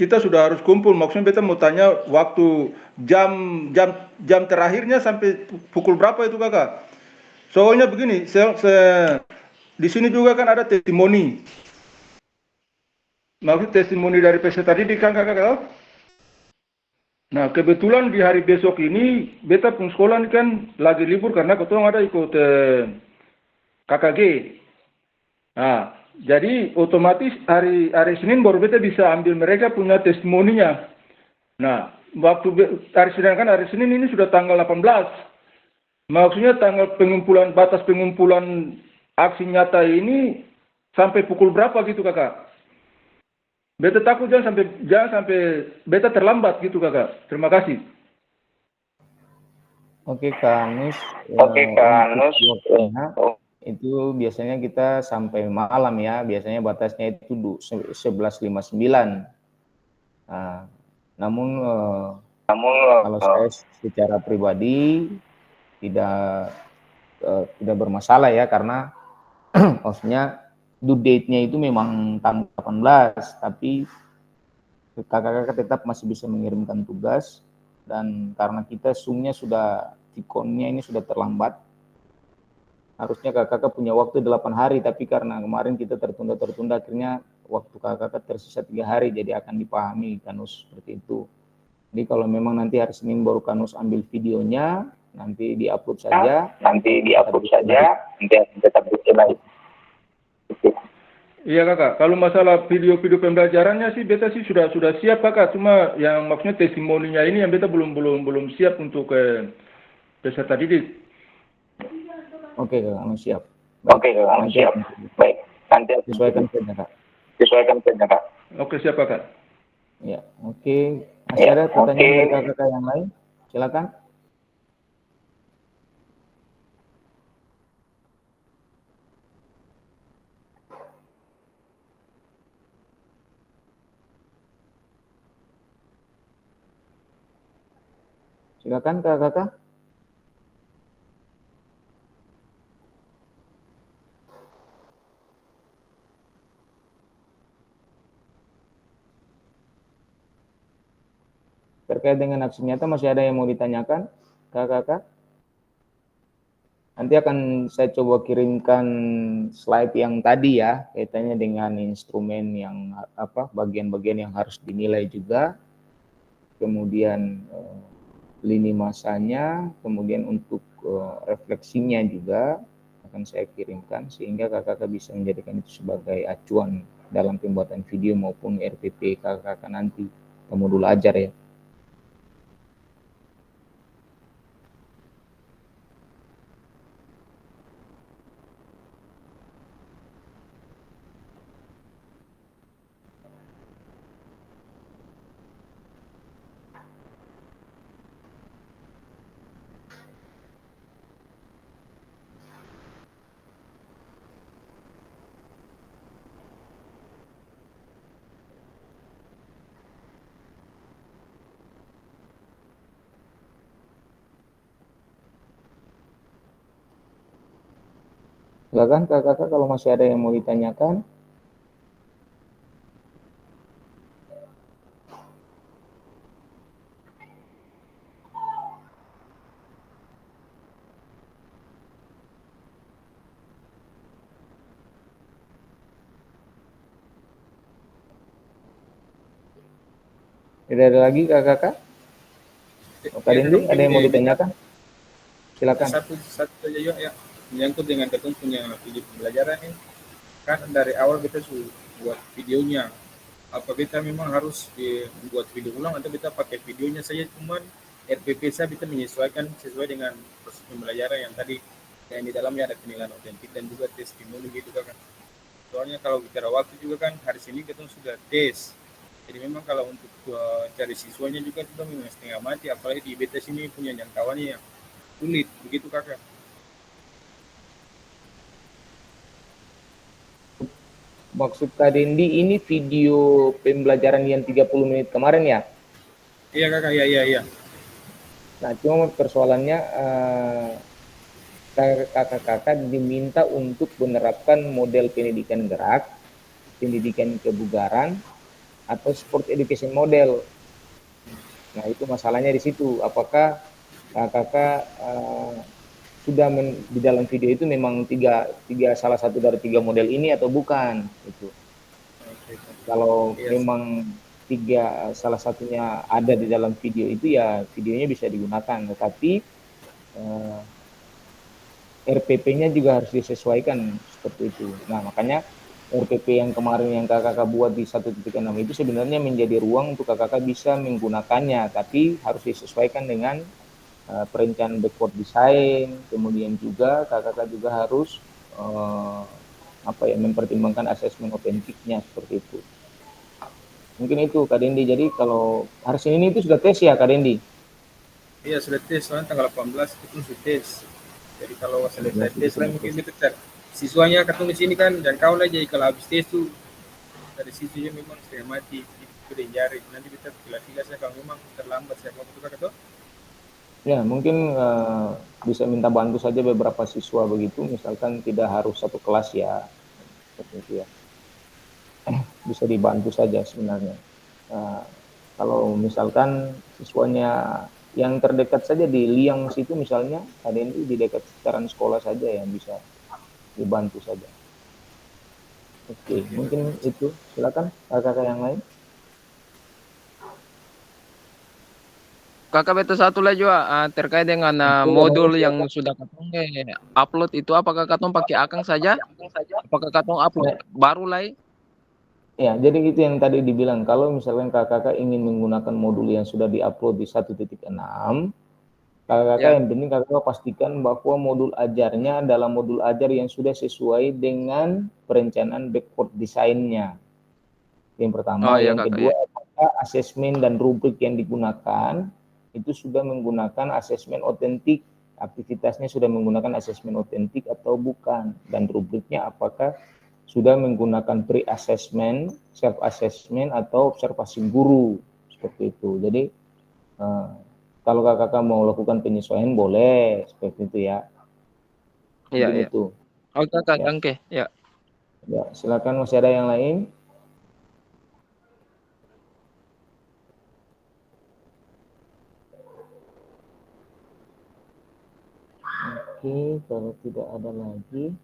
kita sudah harus kumpul. Maksudnya beta mau tanya waktu jam terakhirnya sampai pukul berapa itu kakak? Soalnya begini, di sini juga kan ada testimoni. Maksud testimoni dari peserta didik kan kakak. Nah, kebetulan di hari besok ini beta pun sekolah ini kan lagi libur karena ketua ada ikut KKG. Nah, jadi otomatis hari Senin baru beta bisa ambil mereka punya testimoninya. Nah, waktu hari Senin ini sudah tanggal 18. Maksudnya tanggal batas pengumpulan aksi nyata ini sampai pukul berapa gitu kakak? Beta takut jangan sampai beta terlambat gitu kakak. Terima kasih. Oke Kak Nus. Itu biasanya kita sampai malam ya. Biasanya batasnya itu 11.59. Nah, namun kalau saya secara pribadi tidak bermasalah ya, karena maksudnya due date-nya itu memang tanggal 18, tapi kakak-kakak tetap masih bisa mengirimkan tugas. Dan karena kita Zoom-nya sudah, Tikonnya ini sudah terlambat, harusnya kakak-kakak punya waktu 8 hari, tapi karena kemarin kita tertunda, akhirnya waktu kakak-kakak tersisa 3 hari, jadi akan dipahami Kanus seperti itu. Jadi kalau memang nanti hari Senin baru Kanus ambil videonya, nanti di-upload saja. Nanti tetap bikin lagi. Iya kakak, kalau masalah video-video pembelajarannya sih beta sih sudah siap kakak, cuma yang maksudnya testimoninya ini yang beta belum siap untuk peserta didik. Oke kakak, siap. Baik. Nanti sesuaikan saja kak. Oke, siap kakak. Ya, oke. Masih ada pertanyaan dari kakak yang lain? Silakan. Silakan kakak-kakak. Terkait dengan aksi nyata masih ada yang mau ditanyakan, kakak-kakak? Nanti akan saya coba kirimkan slide yang tadi ya, kaitannya dengan instrumen yang bagian-bagian yang harus dinilai juga, kemudian lini masanya, kemudian untuk refleksinya juga akan saya kirimkan sehingga kakak-kakak bisa menjadikan itu sebagai acuan dalam pembuatan video maupun RPP kakak-kakak nanti ke modul ajar ya. Silakan kakak-kakak kalau masih ada yang mau ditanyakan. Tidak ada lagi kakak-kakak? Kak Dendi, ada yang mau ditanyakan? Silakan. Satu saja yuk ya, menyangkut dengan ketemu punya video pembelajaran ini. Kan dari awal kita sudah buat videonya. Apa kita memang harus buat video ulang atau kita pakai videonya saja, cuman RPP saya kita menyesuaikan sesuai dengan proses pembelajaran yang tadi yang di dalamnya ada penilaian otentik dan juga testimoni gitu kan. Soalnya kalau bicara waktu juga kan hari ini kita sudah tes. Jadi memang kalau untuk cari siswanya juga kita memang setengah mati, apalagi di BTS ini punya jangkauannya yang sulit, begitu kakak. Maksud Kak Dendi ini video pembelajaran yang 30 menit kemarin ya? Iya kakak, iya. Nah cuma persoalannya kakak-kakak diminta untuk menerapkan model pendidikan gerak, pendidikan kebugaran, atau sport education model. Nah itu masalahnya di situ. Apakah kakak sudah di dalam video itu memang salah satu dari 3 model ini atau bukan? Itu. Kalau memang salah satunya ada di dalam video itu ya videonya bisa digunakan. Tetapi RPP-nya juga harus disesuaikan seperti itu. Nah makanya RPP yang kemarin yang kakak buat di 1.6 itu sebenarnya menjadi ruang untuk kakak bisa menggunakannya, tapi harus disesuaikan dengan perencanaan backward design, kemudian juga kakak juga harus mempertimbangkan asesmen otentiknya seperti itu. Mungkin itu Kak Dendi. Jadi kalau hari Senin itu sudah tes ya Kak Dendi? Iya sudah tes, soalnya tanggal 18 itu sudah tes. Jadi kalau selesai tes lah mungkin kita siswanya ketemu di sini kan dan kau lah, jadi kalau habis tes tuh dari siswanya memang setengah mati itu jari, nanti kita pilas-pilasnya kalau memang terlambat saya mau tukar atau ya mungkin bisa minta bantu saja beberapa siswa begitu, misalkan tidak harus satu kelas ya seperti itu ya, bisa dibantu saja sebenarnya. Kalau misalkan siswanya yang terdekat saja di Liang situ misalnya, ada ini di dekat sekitaran sekolah saja yang bisa dibantu saja. Oke, mungkin itu. Silakan kakak yang lain. Kakak beta satu lagi juga terkait dengan modul yang sudah katong upload itu, apakah katong pakai akang saja? Apakah katong upload baru lagi? Ya, jadi itu yang tadi dibilang, kalau misalkan kakak ingin menggunakan modul yang sudah diupload di 1.6, kakak yang penting kakak pastikan bahwa modul ajarnya adalah modul ajar yang sudah sesuai dengan perencanaan backward design-nya. Yang pertama, yang kedua, apakah asesmen dan rubrik yang digunakan itu sudah menggunakan asesmen otentik, aktivitasnya sudah menggunakan asesmen otentik atau bukan, dan rubriknya apakah sudah menggunakan pre-assessment, self-assessment, atau observasi guru, seperti itu. Jadi Kalau kakak mau lakukan penyesuaian boleh seperti itu ya. Iya, Mungkin iya. itu. Oke, Kak, Ya. danke. Ya. Ya, silakan, masih ada yang lain? Oke, kalau tidak ada lagi.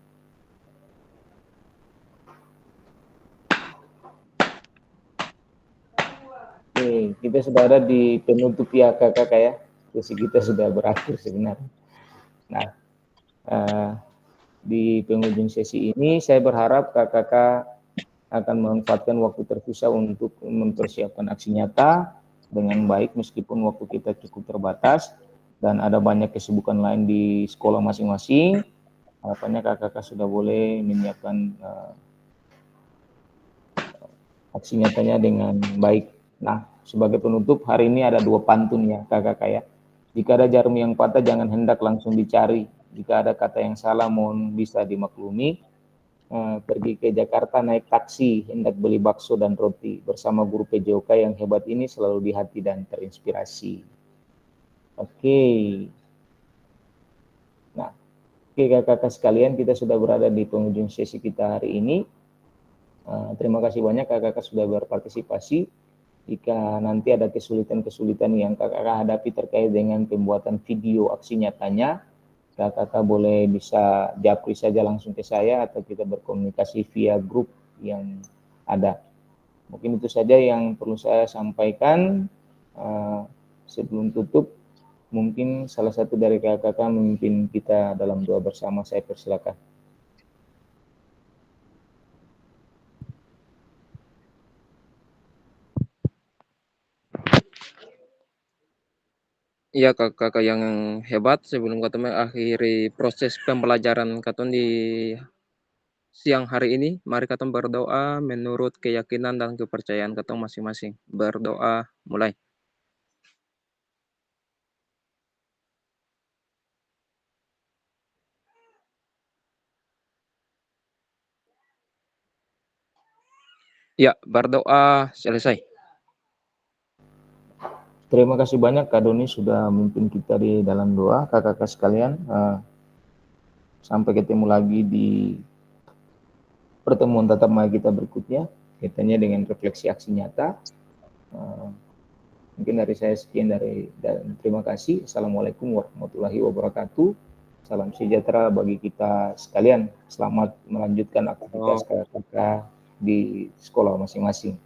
Oke, kita sudah ada di penutup ya kakak ya. Sesi kita sudah berakhir sebenarnya. Nah, di penghujung sesi ini saya berharap kakak akan memanfaatkan waktu terpisah untuk mempersiapkan aksi nyata dengan baik meskipun waktu kita cukup terbatas dan ada banyak kesibukan lain di sekolah masing-masing. Harapannya kakak sudah boleh menyiapkan aksi nyatanya dengan baik. Nah, sebagai penutup, hari ini ada 2 pantun ya kakak ya. Jika ada jarum yang patah, jangan hendak langsung dicari. Jika ada kata yang salah, mohon bisa dimaklumi. Pergi ke Jakarta naik taksi, hendak beli bakso dan roti. Bersama guru PJOK yang hebat ini selalu di hati dan terinspirasi. Oke. Nah, oke kakak sekalian, kita sudah berada di penghujung sesi kita hari ini. Terima kasih banyak kakak sudah berpartisipasi. Jika nanti ada kesulitan-kesulitan yang kakak hadapi terkait dengan pembuatan video aksi nyatanya, kakak boleh bisa japri saja langsung ke saya atau kita berkomunikasi via grup yang ada. Mungkin itu saja yang perlu saya sampaikan. Sebelum tutup, mungkin salah satu dari kakak memimpin kita dalam doa bersama. Saya persilakan. Iya, kakak yang hebat. Sebelum ketemu akhiri proses pembelajaran katon di siang hari ini, mari kita berdoa menurut keyakinan dan kepercayaan kita masing-masing. Berdoa, mulai. Ya, berdoa selesai. Terima kasih banyak Kak Doni sudah memimpin kita di dalam doa. Kakak-kakak sekalian, sampai ketemu lagi di pertemuan tatap muka kita berikutnya, kaitannya dengan refleksi aksi nyata. Mungkin dari saya sekian dan terima kasih. Assalamualaikum warahmatullahi wabarakatuh. Salam sejahtera bagi kita sekalian. Selamat melanjutkan aktivitas kakak-kakak di sekolah masing-masing.